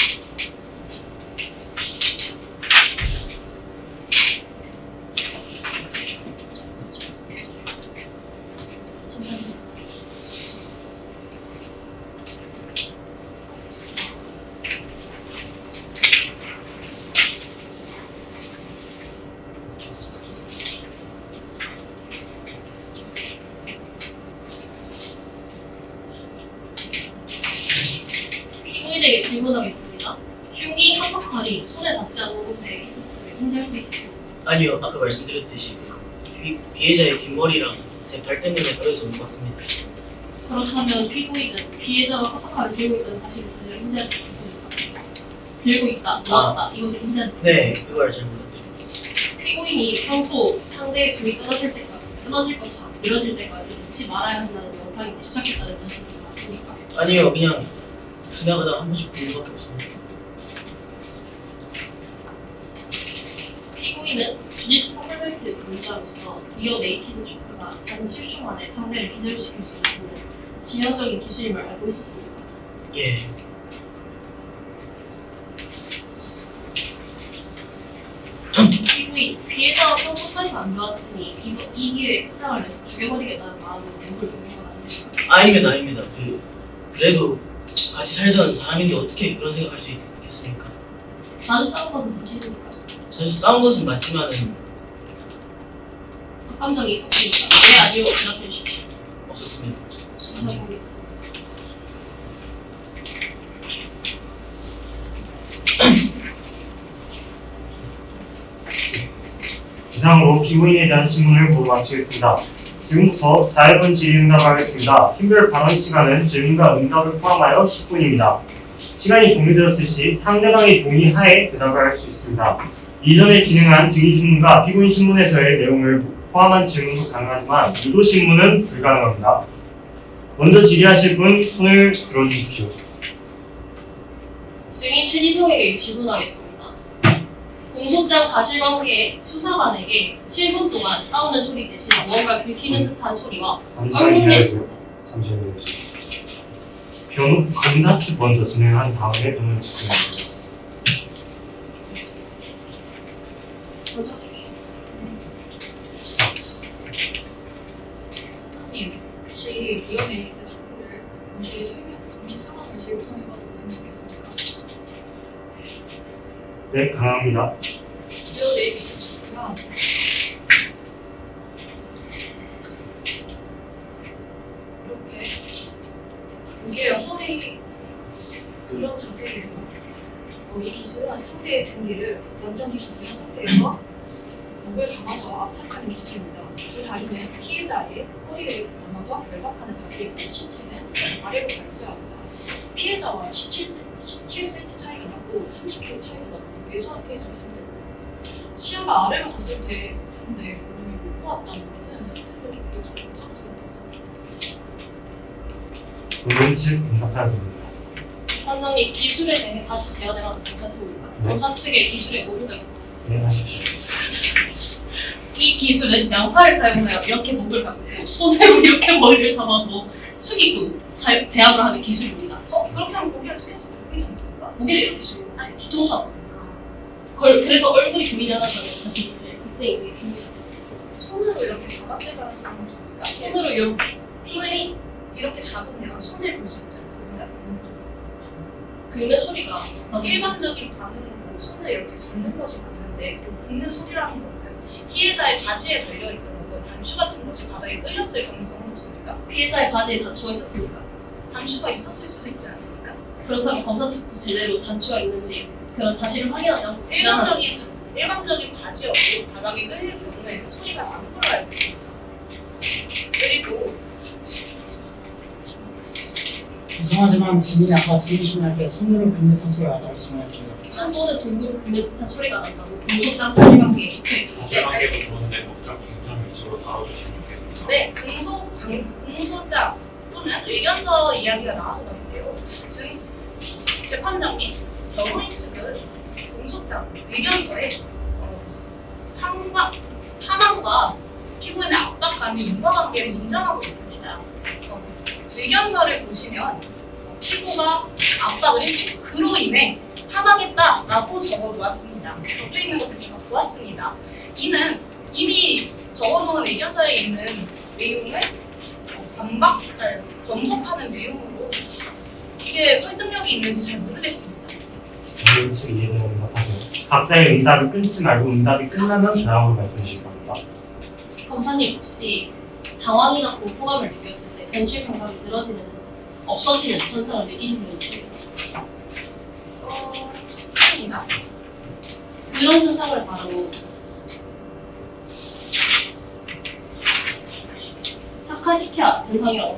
피고인에게 질문하겠습니다. 흉기 한박칼이 손에 닿지 않는 곳에 있었음을 인지할 수 있었습니다. 아니요, 아까 말씀드렸듯이 피해자의 뒷머리랑 제 발 때문에 떨어져서 못 봤습니다. 그렇다면 피고인은 피해자가 카타칼을 들고 있다는 사실을 전혀 인지할 수 있습니다. 들고 있다, 놓았다, 이것을 인지할 수 네, 있습니다. 그걸 잘 몰랐죠. 피고인이 평소 상대의 숨이 끊어질 것처럼 느려질 때까지 잊지 말아야 한다는 영상에 집착했다는 사실이 맞습니까? 아니요, 그냥 지나가다가 한 번씩 본 것밖에 없습니다. 피고인은 주짓수 퍼플벨트 강자로서 리어 네이키드 조크가 단 7초 만에 상대를 기절시킬 수 있는 지형적인 기술임을 알고 있었습니다. 예. 피고인, 피해자가 평소 사이가 안 좋았으니 이 기회에 끝장을 내서 죽여버리겠다는 마음으로 맹구를 돌린 건 아닙니까? 아닙니다. 그래도 같이 살던 사람인데 어떻게 그런 생각할 수 있겠습니까? 자주 싸운 것은 사실입니까? 사실 싸운 것은 맞지만은 감정이 있었습니까? 네, 아니요. 대답해 주십시오. 없었습니다. 감사합니다. 이상으로 피고인에 대한 질문을 모두 마치겠습니다. 지금부터 자유분 질의응답하겠습니다. 팀별 발언 시간은 질문과 응답을 포함하여 10분입니다. 시간이 종료되었을 시 상대방의 동의하에 대답을 할 수 있습니다. 이전에 진행한 증인신문과 피고인신문에서의 내용을 포함한 질문도 가능하지만 유도신문은 불가능합니다. 먼저 질의하실 분 손을 들어주십시오. 증인 최지성에게 질문하겠습니다. 공소장 사실관계에 수사관에게 7분 동안 싸우는 소리 대신 무언가 긁히는 듯한 소리와 잠시만요. 검사 측 먼저 진행한 다음에 변호인 측 진행합니다. 혹시 위원회 기대 촉구를 동시 상황을 재구성해봐도 괜찮겠습니까? 네, 가능합니다. 위원회 기대 촉구가 이게 허리 그런 자세로 이 기술은 상대의 등 뒤를 완전히 정리한 상태에서 목을 감아서 압착하는 기술입니다. 두 다리는 피해자의 허리를 감아서 결박하는 자세이고 신체는 아래로 발수합니다. 피해자와 17cm 차이가 나고 30kg 차이가 나고 왜소한 피해자가 상대로 시야가 아래로 갔을 때 근데 몸이 못 보았다는 것은 상대를 못하고 생각했습니다. 변호인 측 검사타입니다. 판장님 기술에 대해 다시 재현해봐도 괜찮습니까? 네. 검사 측의 기술에 오류가 있습니다. 네, 하십시오. 이 기술은 양팔을 사용하여 이렇게 목을 감고 손으로 이렇게 머리를 잡아서 숙이고 제압을 하는 기술입니다. 그렇게 하면 고개가 숙여서 보이지 않습니까? 고개를 이렇게 숙이고 아니 뒤통수 앞. 그래서 얼굴이 보이지 않아서는 사실 걱정이 되겠습니다. 손으로 이렇게 잡았을 가능성은 없습니까? 손으로 이렇게 손이 이렇게 잡으면 손을 볼 수 있지 않습니까? 긁는 소리가 일반적인 반응으로 손을 이렇게 잡는 것이 맞는데 그리고 긁는 소리라는 것은 피해자의 바지에 달려있던 어떤 단추 같은 것이 바닥에 끌렸을 가능성은 없습니까? 피해자의 바지에 단추가 있었습니까? 단추가 있었을 수도 있지 않습니까? 그렇다면 검사 측도 제대로 단추가 있는지 그런 사실을 확인하지 않고 일반적인 바지여도 바닥에 끌릴 경우에는 소리가 나는 걸로 알고 있습니다. 그리고 죄송하지만 증인이 아까 증인신할 때 손으로 긁는 듯한 소리가 났다고 증언했습니다. 한 번은 동굴을 긁는 듯한 소리가 난다고 공소장 사실관계에 적혀있습니다. 사실관계도 좋은데 법적 쟁점 위주로 다뤄주시면 좋겠습니다. 네, 공소장 또는 의견서 이야기가 나와서 그런데요. 지금 재판장님, 변호인 측은 공소장, 의견서에 사망과 피고인의 압박감이 인과관계를 인정하고 있습니다. 의견서를 보시면 피고가 압박을 했고 그로 인해 사망했다라고 적어놓았습니다. 적혀있는 것을 제가 보았습니다. 이는 이미 적어놓은 의견서에 있는 내용을 번복하는 내용으로 이게 설득력이 있는지 잘 모르겠습니다. 변호인 측 이해되는 것 같아요. 각자의 응답을 끊지 말고 응답이 끝나면 다음으로 말씀해 주실 겁니다. 검사님 혹시 당황이나 공포감을 느꼈을 때 현실 감각이 없어지는 현상을 느끼신 적 있습니까? 있습니다. 그런 현상을 바로 타카시키아 현상이라고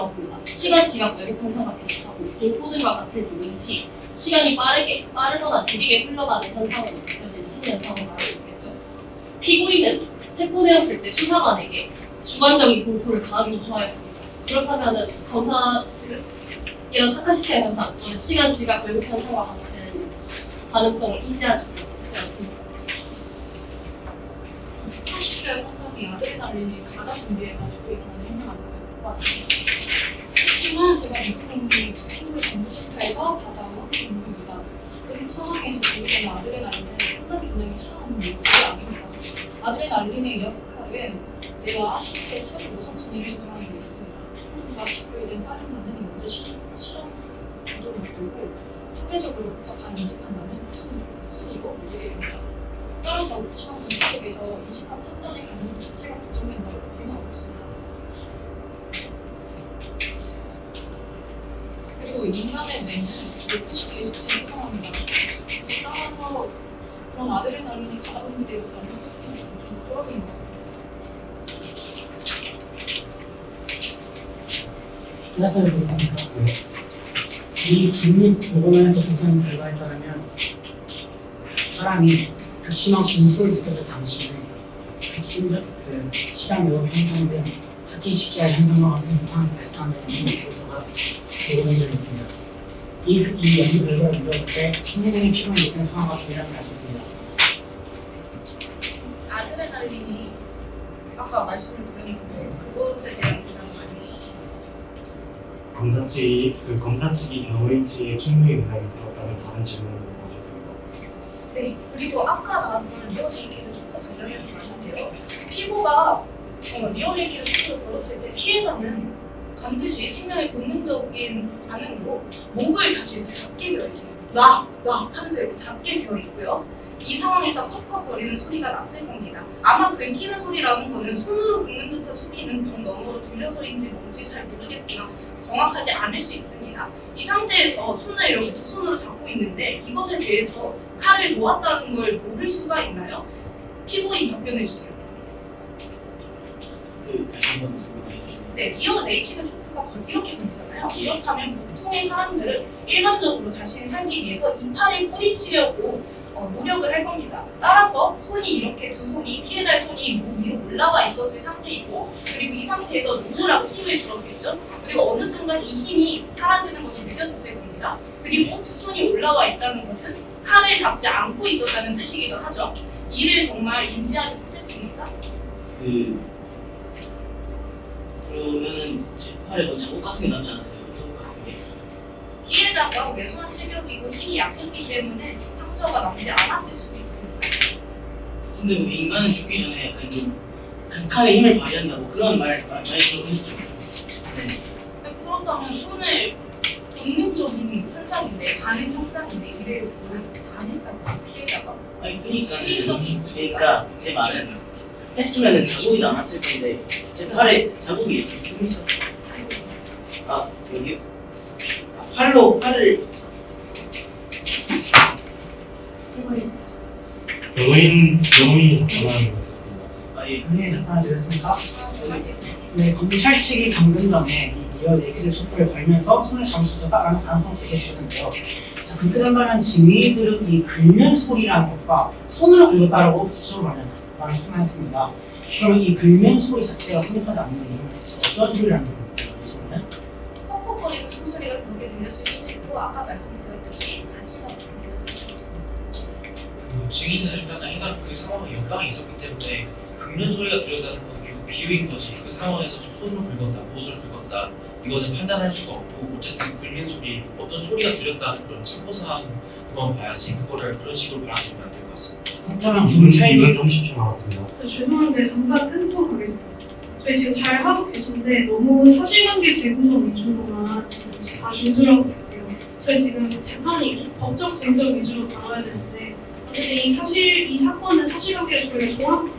합니다. 시간 지각 왜곡 현상과 비슷하고 공포 등과 같은 요인 시 시간이 빠르거나 느리게 흘러가는 현상으로 느껴지는 신현상을 말할 수 있겠죠. 피고인은 체포되었을 때 수사관에게 주관적인 공포를 강하게 조소하였습니다. 그렇다면 검사 측은 이런 타카시키아 현상 또는 시간 지각 왜곡 현상과 같은 가능성을 인지하지 않습니다. 타카시키아 현상이 아드레날린이 가다 분비해가지고 일어나는 현상 아닌가요? 맞습니다. 그렇지만 제가 믿는 게 친구의 정보센터에서 받아온 정보입니다. 그리고 상황에서 보이는 아드레날린은 판단 기능이 차단하는 물질이 아닙니다. 아드레날린의 역할은 뇌와 신체의 처리 우선순위를 조절하는 데 있습니다. 한국과 직결된 빠른 반응이 먼저 실험 구도를 이끌고 상대적으로 복잡한 인지 판단은 우선이고 물리입니다. 따라서 시간 분석에서 인식한 판단의 가능 자체가 부정된다고 보기는 어렵습니다. 그리고 인간의 뇌는 12시 계속 생성합니다. 따라서 그런 아드레날린이 가다 분비되기보다는 좀 떨어지는 것 같습니다. 대답해 보겠습니다. 이 국립보건원에서 조사한 결과에 따르면 사람이 극심한 공포를 느꼈을 당시에 극심적 시간 왜곡 현상 등 타카시키아 현상과 같은 현상을 발생한다는 조사가 보고된 적이 있습니다. 이 연구 결과를 이루어질 때 신체적인 피로를 느끼는 상황과 동일하게 할 수 있습니다. 아드레날린이 아까 말씀을 드렸는데 그것에 대한 부담은 아닌 것 같습니다. 검사 측이 변호인 측에 충분히 의견이 들었다면 다른 질문을 먼저 네, 그리고 아까 나왔던 리어네이키드 초크 관련해서 말인데요. 피고가 리어네이키드 초크를 걸었을 때 피해자는 반드시 생명의 본능적인 반응으로 목을 다시 이렇게 잡게 되어 있습니다. 놔 하면서 이렇게 잡게 되어 있고요. 이 상황에서 컥컥거리는 소리가 났을 겁니다. 아마 긁히는 소리라는 거는 손으로 긁는 듯한 소리는 벽 너머로 들려서인지 뭔지 잘 모르겠으나 정확하지 않을 수 있습니다. 이 상태에서 손을 이렇게 두 손으로 잡고 있는데 이것에 대해서 칼을 놓았다는 걸 모를 수가 있나요? 피고인 답변해 주세요. 다시 한번 설명해 주시면. 네, 리어 네이키드 초크가 이렇게 돼 있잖아요. 이렇다면 보통의 사람들은 일반적으로 자신이 살기 위해서 이 팔을 뿌리치려고 노력을 할 겁니다. 따라서 손이 이렇게 두 손이 피해자의 손이 목 위로 올라와 있었을 상태이고 그리고 이 상태에서 누구라고 힘을 줄었겠죠. 그리고 어느 순간 이 힘이 사라지는 것이 느껴졌을 겁니다. 그리고 두 손이 올라와 있다는 것은 칼을 잡지 않고 있었다는 뜻이기도 하죠. 이를 정말 인지하지 못했습니다. 그러면은 제 팔에 뭐 자국 같은 게 남지 않았어요? 자국 같은 게? 피해자가 왜소한 체격이고 힘이 약했기 때문에 상처가 남지 않았을 수도 있습니다. 근데 뭐 인간은 죽기 전에 약간 좀 극한의 힘을 발휘한다고 그런 말 많이 들어보셨죠? 그렇다면 손을 본능적인 현상인데 반응 현상인데 이를 안 했다고 피해자가? 아니 시민성이 있습니까? 그러니까 제 말은 했으면은 자국이 남았을 건데 제 팔에 자국이 있습니까? 아 여기 팔로 팔을 변호인이 답변하는 것 같습니다. 아예 네, 답변을 드렸습니까? 네, 검찰 측이 방금 전에 이 리어 네이키드 초크를 걸면서 손을 잡을 수 있었다라는 가능성을 제시해 주셨는데요. 자, 그렇게 된다면 증인들은 이 긁는 소리라는 것과 손으로 긁었다라고 구체적으로 말씀하셨습니다. 그러면 이 긁는 소리 자체가 성립하지 않는 이유는 대체 어떤 소리라는 겁니까? 이 소리는? 퍽퍽거리는 숨소리가 그렇게 들렸을 수도 있고 아까 말씀드렸듯이 바지가 그렇게 들렸을 수도 있습니다. 증인은 일단 해가 그 상황에 연방이 있었기 때문에 긁는 소리가 들렸다는 건 결국 비유인 거지. 그 상황에서 손으로 긁었다, 무엇을 긁었다 이거는 판단할 수가 없고 어쨌든 긁는 소리, 어떤 소리가 들렸다는 그런 참고사항만 봐야지 그거를 그런 식으로 바라보면 안 될 것 같습니다. 그렇다면 이분 검찰이 30초 남았습니다. 죄송한데 잠깐 끊고 가겠습니다. 저희 지금 잘 하고 계신데 너무 사실관계 재구성 위주로만 지금 다 진술하고 계세요. 저희 지금 재판이 법적 쟁점 위주로 다뤄야 되는데 어쨌든 이 사건은 사실관계를 저희가 정확히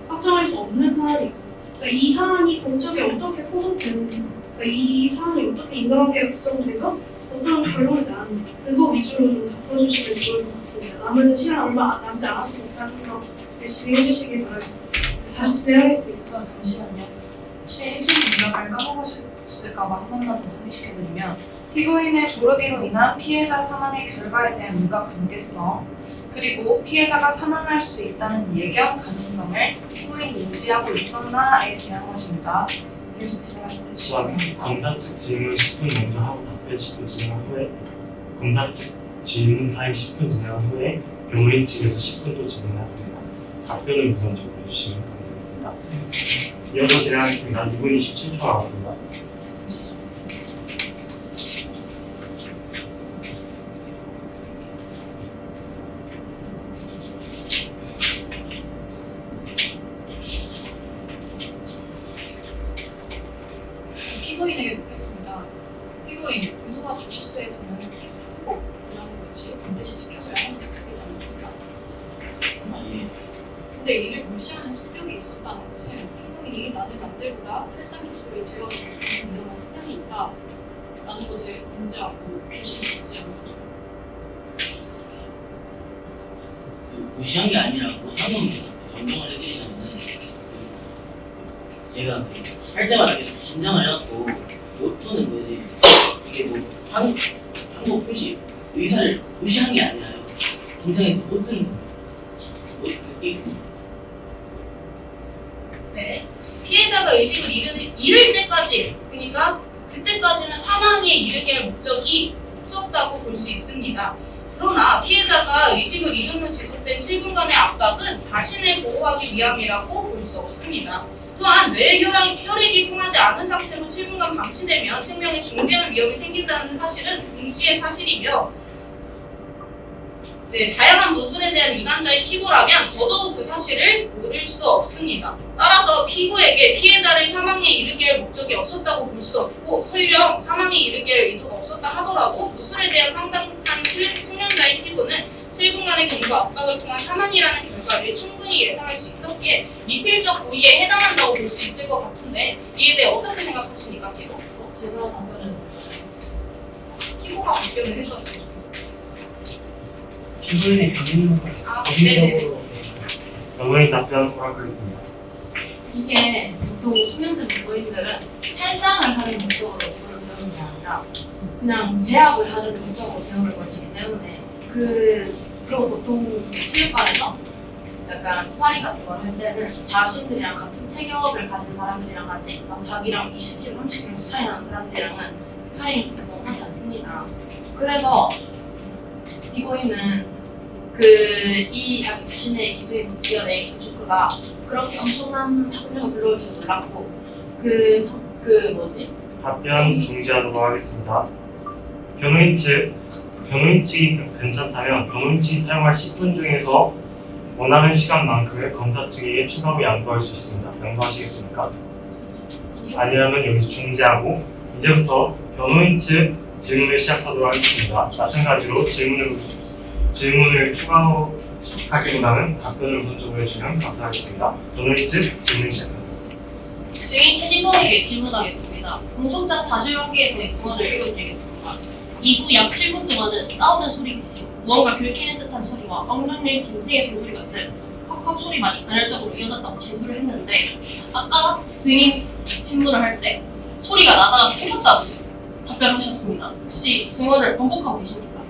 확정할 수 없는 사안이고 그러니까 이 사안이 법적에 어떻게 포섭되는지 그러니까 이 사안이 어떻게 인과관계가 구성돼서 어떤 결론이 나는지 그거 위주로 좀 다뤄주시면 좋을 것 같습니다. 남은 시간 얼마 남지 않았으니까 좀 더 열심히 해주시길 바라겠습니다. 다시 진행하겠습니다. 잠시만요. 혹시 핵심 문장을 까먹으실까봐 한 번만 더 상기시켜드리면 피고인의 조르기로 인한 피해자 사망의 결과에 대한 인과관계성 그리고 피해자가 사망할 수 있다는 예견 가능성을 피고인이 인지하고 있었나에 대한 것입니다. 계속 진행해 주시면 또한 검사 측 질문 10분 먼저 하고 답변 10분 진행한 후에 검사 측 질문 타임 10분 진행한 후에 변호인 측에서 10분 또 진행해야 됩니다. 답변을 우선적으로 해주시면 감사하겠습니다. 이어서 진행하겠습니다. 2분 27초 남았습니다. 피고인에게 묻겠습니다. 피고인, 부두가 주실수에서는 피고라는 것이 반드시 지켜져야 하는 약속이지 않습니까? 아예 근데 이를 무시하는 성격이 있었다는 것은 피고인이 나는 남들보다 살상 기술이 제어지고 이런 성향이 있다라는 것을 인지하고 계시는 거지 않습니까? 무시한 게 아니라고 한번 변경을 해드리자면은 제가 할 때마다 계속 긴장을 해갖고 못 푸는 거지. 이게 뭐 한국 표시 의사를 무시한 게 아니라요. 긴장해서 못 푸는 거예요. 네. 피해자가 의식을 잃을 때까지, 그러니까 그때까지는 사망에 이르게 할 목적이 크었다고 볼 수 있습니다. 그러나 피해자가 의식을 잃은 후 지속된 7분간의 압박은 자신을 보호하기 위함이라고 볼 수 없습니다. 또한 뇌에 혈액이 통하지 않은 상태로 7분간 방치되면 생명에 중대한 위험이 생긴다는 사실은 응시의 사실이며 다양한 무술에 대한 유단자의 피고라면 더더욱 그 사실을 모를 수 없습니다. 따라서 피고에게 피해자를 사망에 이르게 할 목적이 없었다고 볼 수 없고 설령 사망에 이르게 할 의도가 없었다 하더라도 무술에 대한 상당한 숙련자의 피고는 7분간의 경고 압박을 통한 사망이라는 결과를 충분히 예상할 수 있었기에 미필적 고의에 해당한다고 볼 수 있을 것 같은데 이에 대해 어떻게 생각하십니까, 피고? 제가 답변을 피고가 답변을 해주었으면 좋겠습니다. 피고인의 변호인으로서 네네. 법리적으로 변호인 답변 허락하겠습니다. 이게 보통 수면제 변호인들은 살상을 하는 목적으로 법을 배우는 게 아니라 그냥 제압을 하는 목적으로 배우는 것이기 때문에 그리고 보통 체육관에서 약간 스파링 같은 걸 할 때는 자신들이랑 같은 체격을 가진 사람들이랑 같이 막 자기랑 20kg, 30kg 차이 나는 사람들이랑은 스파링 같은 거 하지 않습니다. 그래서 피고인은 이 자기 자신의 기술이 뛰어내 조크가 그렇게 엄청난 학력을 불러올 줄 몰랐고 답변 중지하도록 하겠습니다. 변호인 측이 괜찮다면 변호인 측이 사용할 10분 중에서 원하는 시간만큼을 검사 측에게 추가로 양보할 수 있습니다. 양보하시겠습니까? 아니라면 여기서 중지하고 이제부터 변호인 측 질문을 시작하도록 하겠습니다. 마찬가지로 질문을 추가하기보다는 답변을 우선적으로 해주시면 감사하겠습니다. 변호인 측 질문 시작합니다. 증인 최지성에게 질문하겠습니다. 공소장 사실관계에서의 증언을 읽어드리겠습니다. 이후 약 7분 동안은 싸우는 소리 대신 무언가 긁히는 듯한 소리와 엉덩이를 짐승의 소리 같은 컥컥 소리만이 간헐적으로 이어졌다고 진술을 했는데 아까 증인 신문을 할 때 소리가 나다가 끊겼다고 답변하셨습니다. 혹시 증언을 번복하고 계십니까?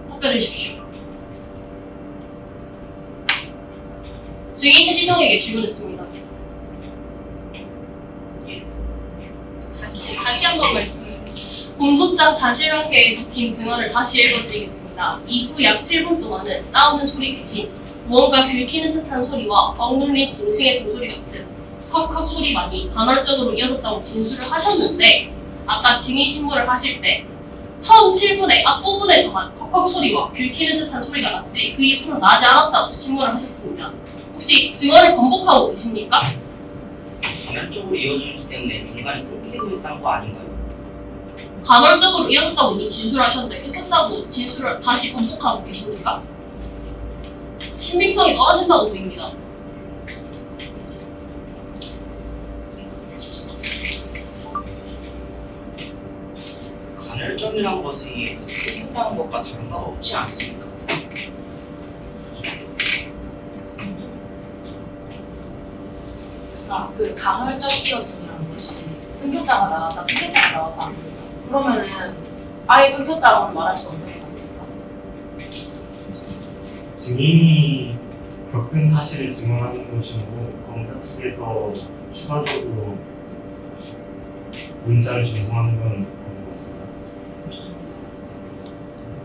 답변해 주십시오. 증인 최지성에게 질문했습니다. 다시 한 번 말씀해주세요. 공소장 사실관계에 적힌 증언을 다시 읽어드리겠습니다. 이후 약 7분 동안은 싸우는 소리 대신 무언가 긁히는 듯한 소리와 엉눌린 짐승의 숨소리 같은 컥컥 소리만이 간헐적으로 이어졌다고 진술을 하셨는데 아까 증인 신문을 하실 때 처음 7분의 앞부분에서만 컥컥 소리와 긁히는 듯한 소리가 났지 그 이후로 나지 않았다고 신문을 하셨습니다. 혹시 증언을 번복하고 계십니까? 간헐적으로 이어지기 때문에 중간에 끊기고 있다는 거 아닌가요? 간헐적으로 이어졌다고 이미 진술하셨는데 끊겼다고 진술을 다시 번복하고 계십니까? 신빙성이 떨어진다고 보입니다. 간헐적이란 것이 끊겼다는 것과 다른 바가 없지 않습니까? 그 간헐적 이어짐이라는 것이 끊겼다가 나왔다, 끊겼다가 나왔다 안 됩니다. 그러면은 아예 끊겼다고는 말할 수 없는 겁니까? 증인이 겪은 사실을 증언하는 것이고 검사 측에서 추가적으로 문자를 전송하는 건 아닌 것 같습니다.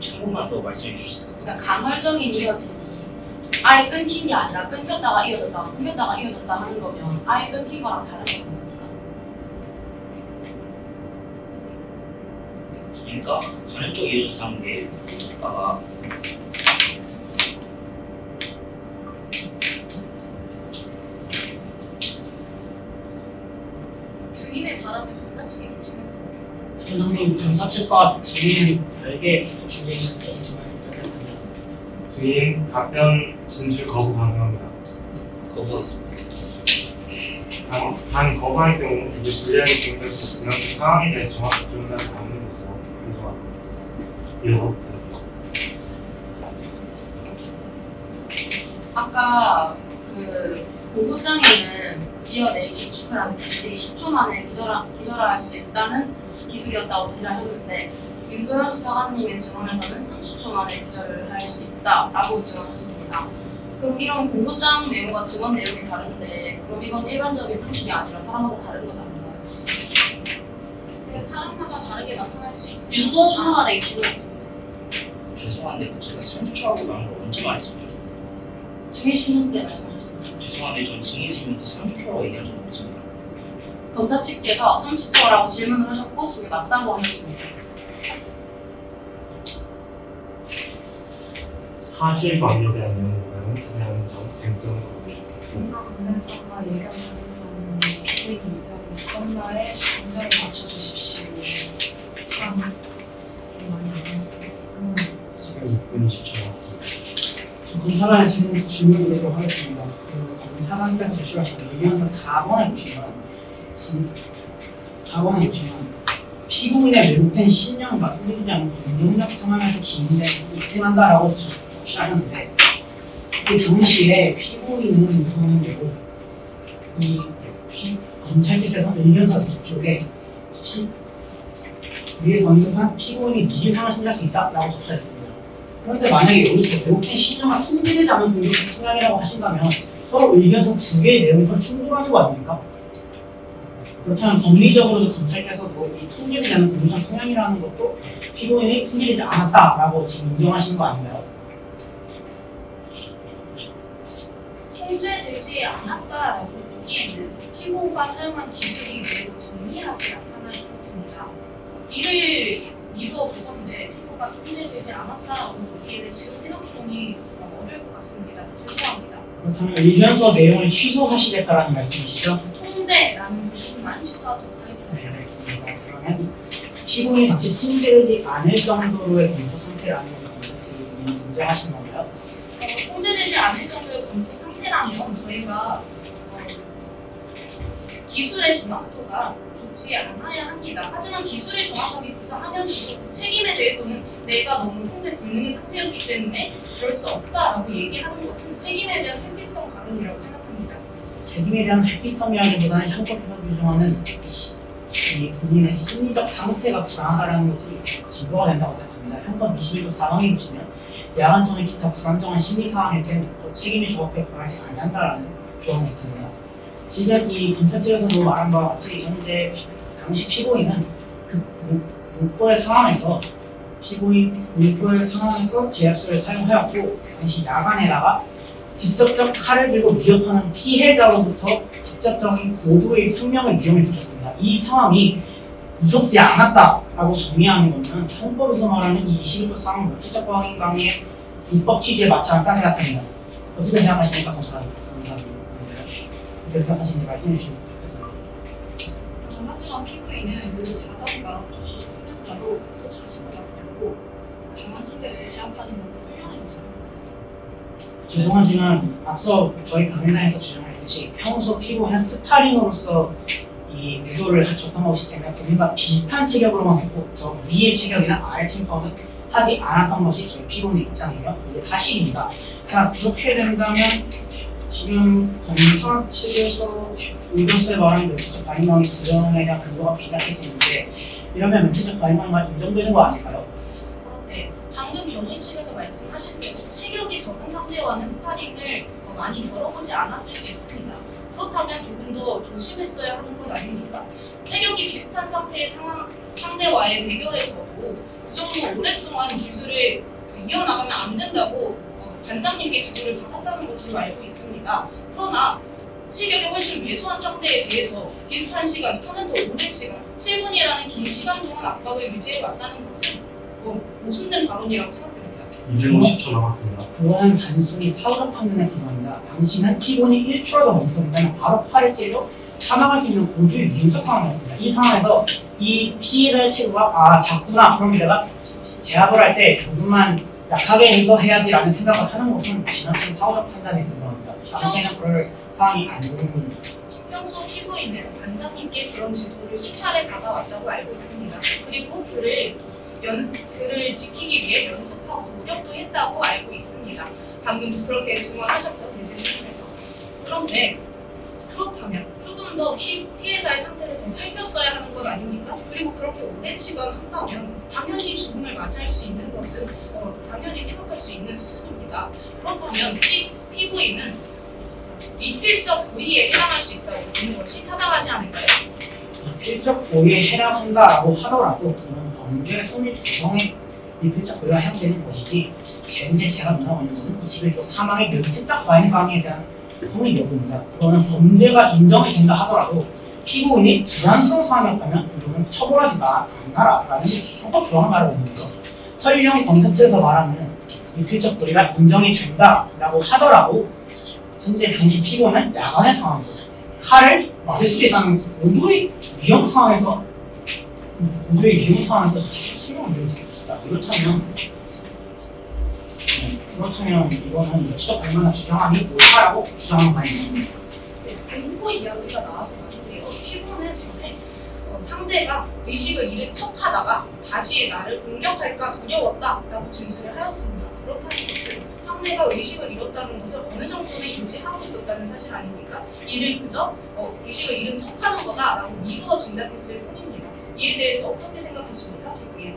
참고만 더 말씀해 주시죠. 그러니까 간헐적인 이어짐이 아예 끊긴 게 아니라 끊겼다가 이어졌다가 끊겼다가 이어졌다 하는 거면 아예 끊긴 거랑 다른 겁니까? 그러니까 간헐적 이어져서 하는 게 아까 증인의 발언을 검사 측에 계시면서 변호인 검사 측과 증인은 별개의 구조에 있는 뜻을 말씀드렸습니다. 증인 답변 진술 거부 가능합니다. 거부하겠습니다. 단 거부할 경우 이게 불리하게 진행되면 그 상황에 대해 정확히 질문하지 않는 것으로 인정하겠습니다. 아까 그 공소장에는 이어내기 축하라는 기술이 10초 만에 기절할 수 있다는 기술이었다고 대신하셨는데 윤도현 수사관님의 증언에서는 30초 만에 기절을 할 수 있다라고 증언하셨습니다. 그럼 이런 공소장 내용과 증언 내용이 다른데 그럼 이건 일반적인 상식이 아니라 사람마다 다른 건 아닌가요? 사람마다 다르게 나타날 수 있습니다. 윤도 수사관의 기소였습니다. 죄송한데 제가 3초 하고 나온 거 언제 말했었죠? 증인신문 때 말씀하셨습니다. 죄송한데 전 증인신문 때 30초라고 얘기한 적 없습니다. 검사 측께서 30초라고 질문을 하셨고 그게 맞다고 하셨습니다. 사실관계에 대한 내용보다는 그냥 쟁점을 뭔가 건강성과 예견 가능성은 피고인 유죄의 썸나에 감정을 맞춰주십시오. 시간 많이 남았어요. 시간 6분 20초 남았습니다. 검사관의 질문 드리도록 하겠습니다. 검사관께서 제출하신 의견서 4번에 보시면 4번에 보시면 피고인의 왜곡된 신념과 흔들리지 않은 능력력 상황에서 입증한다라고 제출하셨는데 그 당시에 피고인은 우선적으로 검찰 측에서 의견서 뒤쪽에 위에서 언급한 피고인이 미의상을 신뢰할 수 있다라고 적시했습니다. 그런데 만약에 여기서 왜곡된 신념과 통제되지 않은 공격적 성향이라고 하신다면 서로 의견서 두 개의 내용에서 충돌하는 거 아닙니까? 그렇다면 법리적으로도 검찰께서도 이 통제되지 않은 공격적 성향이라는 것도 피고인이 통제되지 않았다라고 지금 인정하시는 거 아닌가요? 통제되지 않았다라고 보기에는 피고가 사용한 기술이 매우 정밀하게 나타나 있었습니다. 이를 미루어 보건데 피고가 통제되지 않았다라고 보기에는 지금 생각해보니 어려울 것 같습니다. 죄송합니다. 그렇다면 의견서 내용을 취소하시겠다라는 말씀이시죠? 통제라는 부분만 취소하도록 하겠습니다. 네, 그러면 피고인이 당시 통제되지 않을 정도로의 검토 상태라는 것을 지금 인정하시는 건가요? 통제되지 않을 정도의 검토 상태라면 저희가 기술의 정확도가 좋지 않아야 합니다. 하지만 기술이 정확하게 구사하면서도 그 책임에 대해서는 내가 너무 통제 불능의 상태였기 때문에 그럴 수 없다라고 얘기하는 것은 책임에 대한 회피성 발언이라고 생각합니다. 책임에 대한 회피성이라기보다는 형법에서 규정하는 이 본인의 심리적 상태가 불안하다는 것이 증거가 된다고 생각합니다. 형법 21조 4항에 보시면 야간 또는 기타 불안정한 심리 상황일 때는 책임이 정확하게 변하지 않는다라는 조항이 있습니다. 지금 이 검찰 측에서도 말한 바와 같이 현재 당시 피고인은 그 목포의 상황에서 제약수를 사용하였고 당시 야간에다가 직접적 칼을 들고 위협하는 피해자로부터 직접적인 고도의 생명의 위험을 느꼈습니다. 이 상황이 무섭지 않았다라고 정의하는 것은 헌법에서 말하는 이 21조 4항 물질적 과잉 강의 입법 취지에 맞지 않다 생각합니다. 어떻게 생각하십니까, 검사님? 어떻게 생각하시는지 말씀해 주시면 좋겠습니다. 하지만 피고인은 그 자담과 조직 수면자로 자신을 약하고 강한 상대를 제압하는 법을 훈련했죠. 죄송하지만 앞서 저희 강연단에서 주장했듯이 평소 피고는 스파링으로서 이 유도를 접한 것이기 때문에 본인과 비슷한 체격으로만 했고 더 위의 체격이나 아래 침범은 하지 않았던 것이 저희 피고의 입장이며 이게 사실입니다. 자, 그렇게 된다면 지금 검사 측에서 의견서에 말하는 면책적 과잉망의 부정에 대한 근거가 비약해지는데 이러면 면책적 과잉망이 인정되는 거 아닐까요? 네, 방금 변호인 측에서 말씀하신 대로 체격이 적은 상대와는 스파링을 많이 겨뤄보지 않았을 수 있습니다. 그렇다면 조금 더 조심했어야 하는 것 아닙니까? 체격이 비슷한 상태의 상대와의 대결에서도 그 정도 오랫동안 기술을 이어나가면 안 된다고 관장님께 지도를 받았다는 것으로 알고 있습니다. 그러나 체격이 훨씬 왜소한 상태에 대해서 비슷한 시간 또는 더 오랜 시간, 7분이라는 긴 시간 동안 압박을 유지해 왔다는 것은 모순된 발언이라고 생각됩니다. 250초 남았습니다. 그거는 단순히 사후적 판단의 기관입니다. 당신은 피고인이 1초라도 멈췄다면 바로 팔에 찔려 사망할 수 있는 고주의 위험적 상황이었습니다. 이 상황에서 이 피해자의 체구가 작구나 그럼 내가 제압을 할 때 조금만 약하게 해서 해야지라는 생각을 하는 것은 지나친 사후적 판단에 근거합니다. 당시에는 그럴 상황이 아니거든요. 평소 피고인은 관장님께 그런 지도를 수차례 받아왔다고 알고 있습니다. 그리고 그를 지키기 위해 연습하고 노력도 했다고 알고 있습니다. 방금 그렇게 증언하셨죠, 대표님께서. 그런데 그렇다면 조금 더 피해자의 상태를 더 살폈어야 하는 것 아닙니까? 그리고 그렇게 오랜 시간 한다면 당연히 죽음을 맞이할 수 있는 것은 당연히 생각할 수 있는 수준입니다. 그렇다면 피고인은 미필적 고의에 해당할 수 있다고 보는 것이 타당하지 않을까요? 필적 고의에 해당한다라고 하더라도 그런 범죄 소멸 구성에 이 필적 고의가 해당되는 것이지 현재 제가 논하고 있는 것은 21조 사망의 면책적 과잉강에 대한 성립 여부입니다. 그거는 범죄가 인정이 된다 하더라도 피고인이 불안스러운 상황이었다면 이거는 처벌하지 않아라라는 형법 조항을 말하고 있는 거죠. 설령 검사측에서 말하는 이 필적 고의가 인정이 된다라고 하더라도 현재 당시 피고는 야간의 상황이죠. 칼을 맞을 수도 있다는 고도의 위험 상황에서 실명을 내리겠습니다. 그렇다면 이거는 역시적 발명을 주장하니 옳다라고 주장하는 바입니다. 공포 이야기가 나와서 말인데요. 피고는 전에 상대가 의식을 잃은 척하다가 다시 나를 공격할까 두려웠다라고 진술을 하였습니다. 그렇다는 것은 상대가 의식을 잃었다는 것을 어느 정도는 인지하고 있었다는 사실 아닙니까? 이를 그저 의식을 잃은 척하는 거다라고 미루어 짐작했을 뿐입니다. 이에 대해서 어떻게 생각하십니까, 피고인?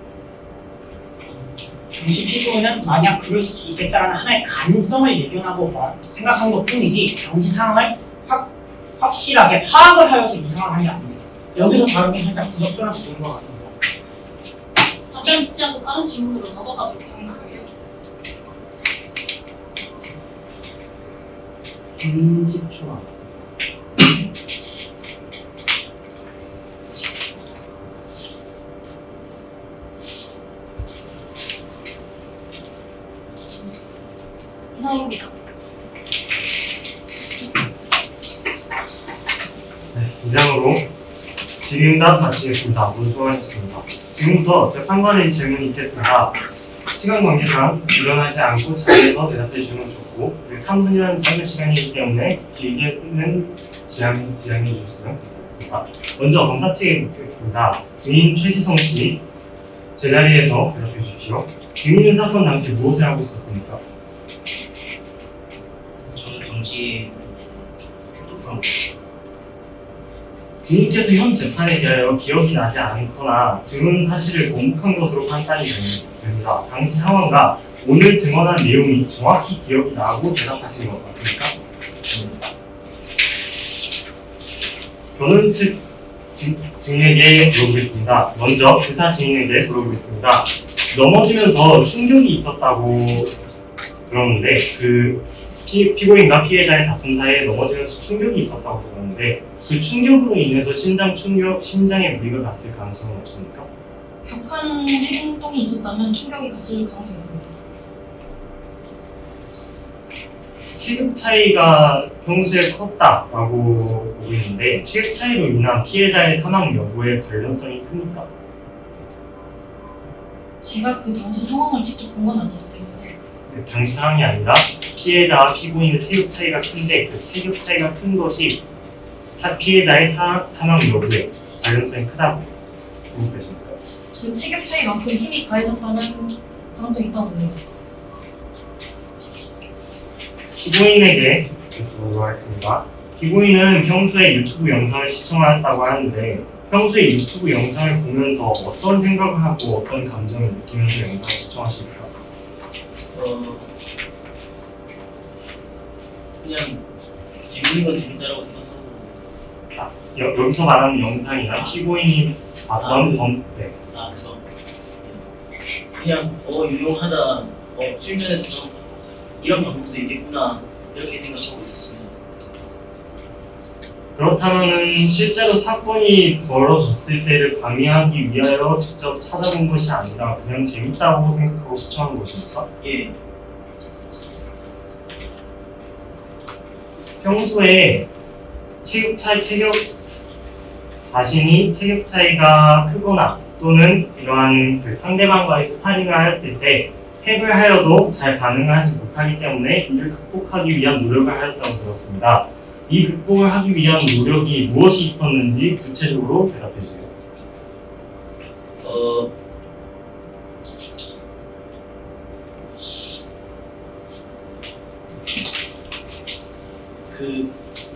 당시 피고인은 만약 그럴 수 있겠다라는 하나의 가능성을 예견하고 생각한 것 뿐이지 당시 상황을 확실하게 파악을 하여서 이 상황을 한 게 아닙니다. 여기서 다루긴 살짝 부적절한 부분인 것 같습니다. 답변 듣지 않고 다른 질문으로 넘어가도록 하겠습니다. 30초 남았습니다. 이상입니다. 네, 이상으로 질의응답 마치겠습니다. 모두 수고하셨습니다. 지금부터 재판관의 질문이 있겠습니다. 시간 관계상 일어나지 않고 자리에서 대답해 주시면 좋고 3분이라는 짧은 시간이기 때문에 길게는 지양해 주셨으면 좋겠습니다. 먼저 검사 측에 묻겠습니다. 증인 최지성 씨, 제자리에서 대답해 주십시오. 증인은 사건 당시 무엇을 하고 있었습니까? 저는 당시 행동하고 증인께서 현 재판에 대하여 기억이 나지 않거나 증언 사실을 거묵한 것으로 판단이 됩니다. 당시 상황과 오늘 증언한 내용이 정확히 기억이 나고 대답하신 것 같습니까? 변호인 측 증인에게 물어보겠습니다. 먼저 의사 증인에게 물어보겠습니다. 넘어지면서 충격이 있었다고 들었는데 피고인과 피해자의 다툼 사이에 넘어지면서 충격이 있었다고 들었는데 그 충격으로 인해서 심장에 무리가 갔을 가능성은 없습니까? 격한 행동이 있었다면 충격이 갔을 가능성이 있습니다. 체격 차이가 평소에 컸다라고 보고 있는데 체격 차이로 인한 피해자의 사망 여부에 관련성이 큽니까? 제가 그 당시 상황을 직접 본 건 아니기 때문에 당시 상황이 아니라 피해자와 피고인의 체격 차이가 큰데 그 체격 차이가 큰 것이 피해자의 사망 여부에 관련성이 크다고 생각되십니까? 그 체격 차이만큼 힘이 가해졌다면 가능성이 있다고 봅니다. 피고인에게 여쭤보도록 하겠습니다. 피고인은 평소에 유튜브 영상을 시청하였다고 하는데 평소에 유튜브 영상을 보면서 어떤 생각을 하고 어떤 감정을 느끼면서 영상을 시청하십니까? 그냥 재밌는 건 재밌다라고 생각하고 여기서 말하는 영상이나 피고인이 봤던 네. 그래서 그냥 유용하다 실전에서 이런 방법도 있겠구나 이렇게 생각하고 있었습니다. 그렇다면 실제로 사건이 벌어졌을 때를 방해하기 위하여 직접 찾아본 것이 아니라 그냥 재밌다고 생각하고 시청한 것입니까? 예. 평소에 자신이 체격 차이가 크거나 또는 이러한 상대방과의 스파링을 하였을 때 탭을 하여도 잘 반응하지 못하기 때문에 이를 극복하기 위한 노력을 하였다고 들었습니다. 이 극복을 하기 위한 노력이 무엇이 있었는지 구체적으로 대답해 주세요.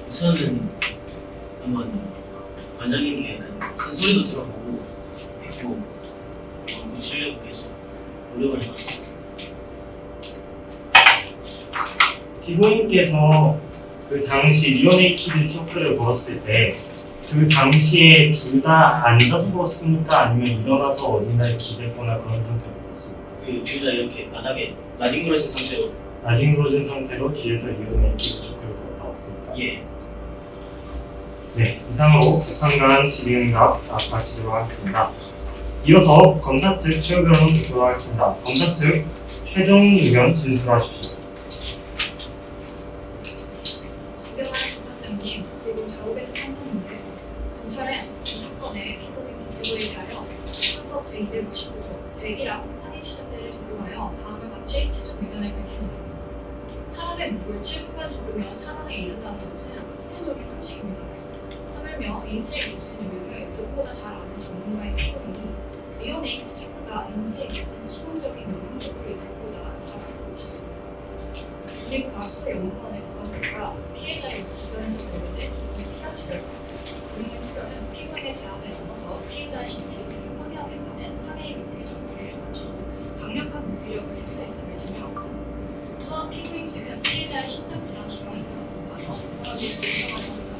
우선은 한번 관장님께 쓴소리도 들어보고 했고 고치려고 계속 노력을 해봤습니다. 피고인께서 그 당시 리어네이키드 초크를 걸었을 때 그 그 당시에 둘 다 앉아서 먹었습니까? 아니면 일어나서 어딘가에 기댔거나 그런 상태로 먹었습니까? 그 둘 다 이렇게 바닥에 나뒹굴어진 상태로. 나뒹굴어진 상태로 뒤에서 이름의 기부축구를 나왔습니다. 예. 네, 이상으로 재판관 질의응답 마치도록 하겠습니다. 이어서 검사 측 최후 변론 듣도록 하겠습니다. 검사 측 최종 의견 진술하십시오. 존경하는 재판장님 그리고 좌우배석 판사님들, 검찰은 이 사건의 피고인 김유도에 대하여 헌법 제259조 제1항 상해 취사죄를 적용하여 다음을 같이 최종 의견을 밝힙니다. 사람의 목을 최후가 조르면 사망에 이른다는 것은 보편적인 상식입니다. 하물며 인체에 미치는 영향을 누구보다 잘 아는 전문가의 피고인이 리오네이 피트초크가 인체에 미치는 치명적인 영향력을 누구보다 잘 알고 있었습니다. 그리고 수 연구원의 보관 결과 피해자의 주변에서 발견된 피하 출혈, 우리의 출혈은 피고인의 제압에 넘어서 피해자의 신체 기능을 파괴하게 하는 상해의 물리 정도를 가지고 강력한 물리력을 행사했음을 증명합니다. 또한 피고인 측은 피해자의 신장 질환 증상을 생각하여 여러 가지 조사하였습니다.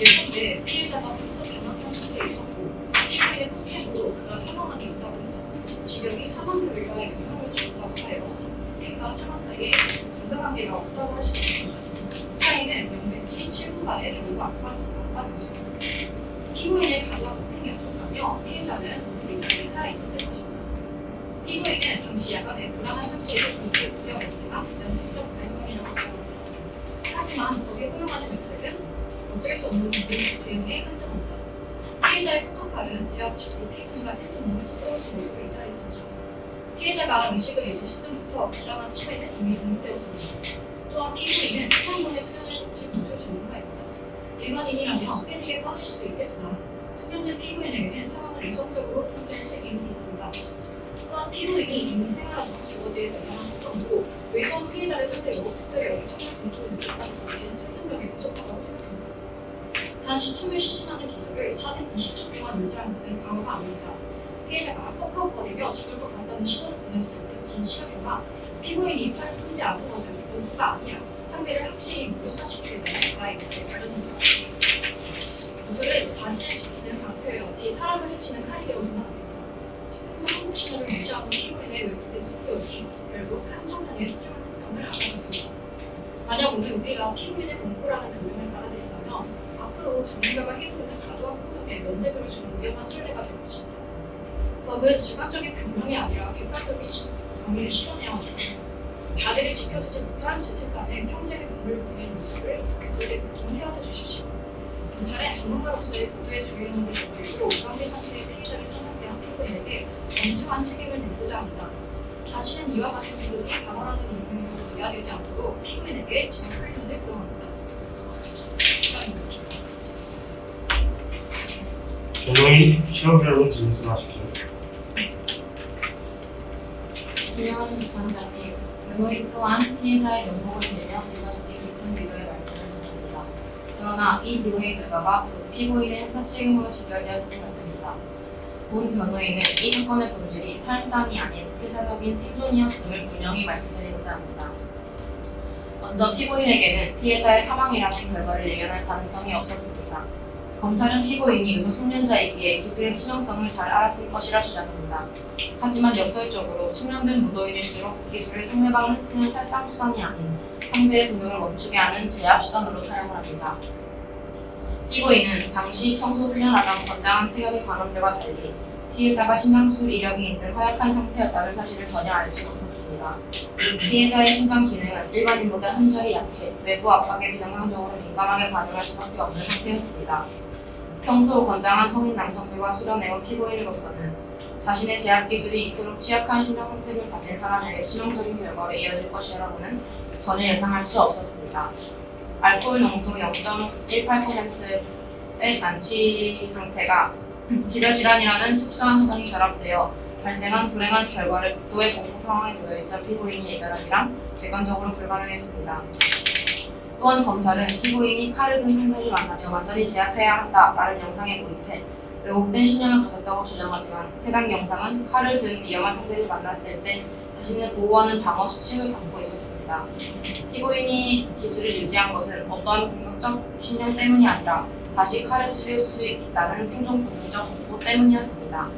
예컨대 피해자가 평소 변화형 상태에 있었고 피고인의 폭행으로 그가 사망하게 있다고 해서 지병이 사망 결과에 영향을 주었다고 하여 폭행과 사망 사이에 인과관계가 없다고 할 수도 있습니다. 사인은 명백히 7분간의 경우가 악화되었습니다. 피고인의 가족 폭행이 없었다며 피해자는 모두 이 자리에 살아있었을 것입니다. 피고인은 당시 야간에 불안한 상태에서 공기에 무대었으나 면책적 발명이라고 생각합니다. 하지만 법이 허용하는 면책은 어쩔 수 없는 부분 대응에 한정한다. 피해자의 폭탄칼은 제압 직후 피고인과 펜스 몸을 떨어진 모습을 이탈했습니다. 피해자가 의식을 잃은 시점부터 부당한 침해는 이미 종료되었습니다. 또한 피고인은 수면문의 수면을 거친 공조 전문가입니다. 일반인이라면 패닉에 빠질 수도 있겠으나 수면된 피고인에게는 상황을 이성적으로 통제할 책임이 있습니다. 또한 피고인이 이미 생활하던 주어지에 발생한 사건으로 외성 피해자를 상대로 특별히 엄청난 공조를 느꼈다는 것은 설득력이 부족하다고 생각합니다. 단 10초 실신하는 기술을 420초 동안 유지한 것은 과거가 아닙니다. 피해자가 퍽퍽거리며 죽을 것 같다는 신호를 보냈을 때 긴 시간 동안 피고인이 팔을 펴지 않은 것은 공포가 아니라 상대를 확실히 무력화시키게 되는 나의 것을 가려줍니다. 구슬은 자신을 지키는 방패여야지 사람을 해치는 칼이 되어서는 안 됩니다. 평소 한국 신호를 무시하는 피고인의 외국인 속교육이 결국 한 청년의 소중한 생명을 앗아갔습니다. 만약 오늘 우리가 피고인의 공포라는 변명을 받아들인다면 앞으로 전문가가 해도는 과도한 폭력에 면죄부를 주는 위험한 선례가 될 것입니다. 법은 주관적인 변명이 아니라 객관적인 정의를 실현해야 합니다. 아들을 지켜주지 못한 죄책감에 평생의 눈물을 보내는 모습을 구슬에 보통 헤아려 주십시오. 검찰은 전문가로서의 고도의 주의원으로 적들고 관계 상태의 피해자를 상담한 피고인에게 엄중한 책임을 물고자 합니다. 자신은 이와 같은 기록이 방어하는 이유로 이해되지 않도록 피고인에게 징역 8년을 부여합니다. 조정희 최후 변론 진술하십시오. 존경하는 재판장님, 변호인 또한 피해자의 면목을 빌려 유가족의 깊은 위로의 말씀을 전합니다. 그러나 이 기록의 결과가 곧 피고인의 형사 책임으로 직결되어서는 안 됩니다. 본 변호인은 이 사건의 본질이 살상이 아닌 필사적인 생존이었음을 분명히 말씀드리고자 합니다. 먼저 피고인에게는 피해자의 사망이라는 결과를 예견할 가능성이 없었습니다. 검찰은 피고인이 의료숙련자이기에 기술의 치명성을 잘 알았을 것이라 주장합니다. 하지만 역설적으로 숙련된 무도인일수록 기술을 상대방을 해치는 살상수단이 아닌 상대의 공격을 멈추게 하는 제압수단으로 사용을 합니다. 피고인은 당시 평소 훈련하던 건장한 체격의 관원들과 달리 피해자가 심장수술 이력이 있는 허약한 상태였다는 사실을 전혀 알지 못했습니다. 피해자의 심장 기능은 일반인보다 현저히 약해 외부 압박에 비정상적으로 민감하게 반응할 수밖에 없는 상태였습니다. 평소 건장한 성인 남성들과 수련해온 피고인으로서는 자신의 제압 기술이 이토록 취약한 심장 상태를 가진 사람에게 치명적인 결과로 이어질 것이라고는 전혀 예상할 수 없었습니다. 알코올 농도 0.18%의 난치 상태가 기저질환이라는 특수한 현상이 결합되어 발생한 불행한 결과를 극도의 공포 상황에 놓여있던 피고인이 예견하기란 객관적으로 불가능했습니다. 또한 검찰은 피고인이 칼을 든 상대를 만나며 완전히 제압해야 한다라는 영상에 몰입해 왜곡된 신념을 가졌다고 주장하지만 해당 영상은 칼을 든 위험한 상대를 만났을 때 자신을 보호하는 방어 수칙을 담고 있었습니다. 피고인이 기술을 유지한 것은 어떠한 공격적 신념 때문이 아니라 다시 칼을 찌를 수 있다는 생존 본능적 공포 때문이었습니다.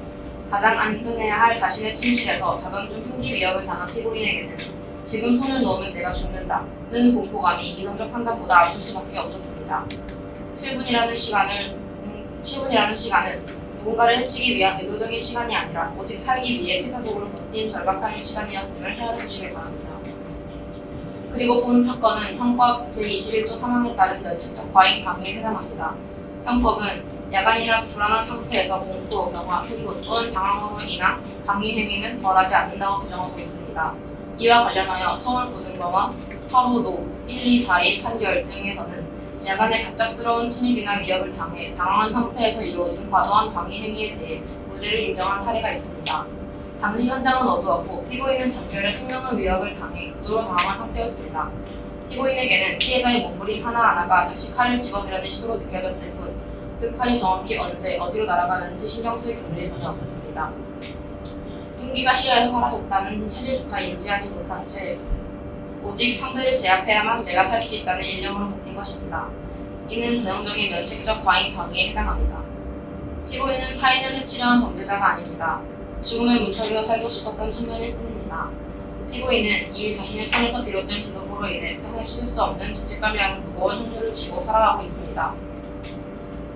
가장 안전해야 할 자신의 침실에서 자던 중 흉기 위협을 당한 피고인에게는 지금 손을 놓으면 내가 죽는다는 공포감이 이성적 판단보다 앞설 수밖에 없었습니다. 7분이라는 시간은 누군가를 해치기 위한 의도적인 시간이 아니라 오직 살기 위해 필사적으로 버틴 절박한 시간이었음을 헤아려 주시길 바랍니다. 그리고 본 사건은 형법 제21조 3항에 따른 면책적 과잉 방해에 해당합니다. 형법은 야간이나 불안한 상태에서 공포, 경화, 흥분 또는 당황으로 인한 방위 행위는 벌하지 않는다고 규정하고 있습니다. 이와 관련하여 서울고등법원 8호도 1, 2, 4일 판결 등에서는 야간에 갑작스러운 침입이나 위협을 당해 당황한 상태에서 이루어진 과도한 방위 행위에 대해 무죄를 인정한 사례가 있습니다. 당시 현장은 어두웠고 피고인은 장결의 생명을 위협을 당해 극도로 당황한 상태였습니다. 피고인에게는 피해자의 몸부림 하나하나가 다시 칼을 집어들려는 시도로 느껴졌을 뿐 그 칼이 정확히 언제 어디로 날아가는지 신경 쓸 겨를이 전혀 없었습니다. 흉기가 시야에서 사라졌다는 사실조차 인지하지 못한 채 오직 상대를 제압해야만 내가 살 수 있다는 일념으로 버틴 것입니다. 이는 전형적인 면책적 과잉 방위에 해당합니다. 피고인은 타인을 해치려 한 범죄자가 아닙니다. 죽음을 물타기로 살고 싶었던 청년일 뿐입니다. 피고인은 이미 자신의 손에서 비롯된 비속으로 인해 평생 씻을 수 없는 죄책감이라는 무거운 형벌을 지고 살아가고 있습니다.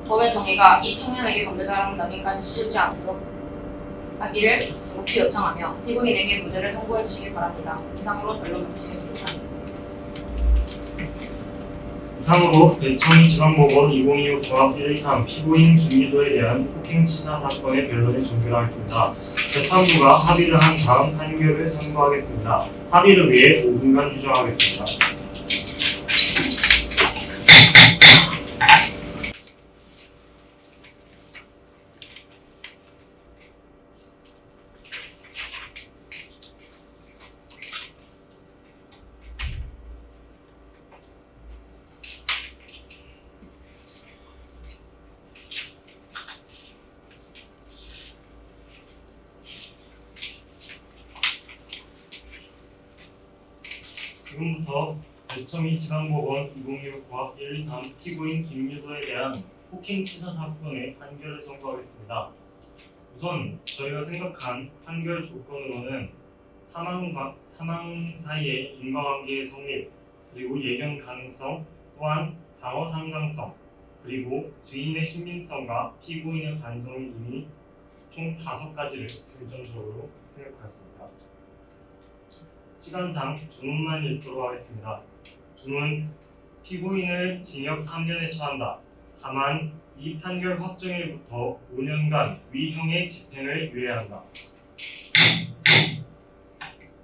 법의 정의가 이 청년에게 범죄자라는 낙인까지 씌우지 않도록 하기를 높이 요청하며 피고인에게 무죄를 선고해 주시기 바랍니다. 이상으로 변론 마치겠습니다. 이상으로 대청지방법원 2025 종합 123 피고인 김미도에 대한 폭행치사 사건의 변론을 종결하겠습니다. 재판부가 합의를 한 다음 판결을 선고하겠습니다. 합의를 위해 5분간 휴정하겠습니다. 지금부터 대청지방법원 2025 종합 123 피고인 김유도에 대한 폭행치사 사건의 판결을 선고하겠습니다. 우선 저희가 생각한 판결 조건으로는 사망 사이의 인과관계의 성립, 그리고 예견 가능성, 또한 방어 상당성, 그리고 증인의 신빙성과 피고인의 반성이 이미 총 5가지를 중점적으로 생각하였습니다. 시간상 주문만 읽도록 하겠습니다. 주문: 피고인을 징역 3년에 처한다. 다만 이 판결 확정일부터 5년간 위형의 집행을 유예한다.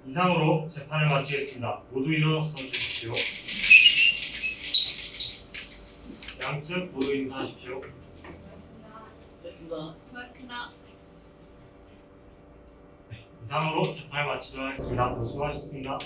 이상으로 재판을 마치겠습니다. 모두 일어나서 주십시오. 양측 모두 인사하십시오. 수고하셨습니다. 이상으로 재판을 마치도록 하겠습니다. 수고하셨습니다.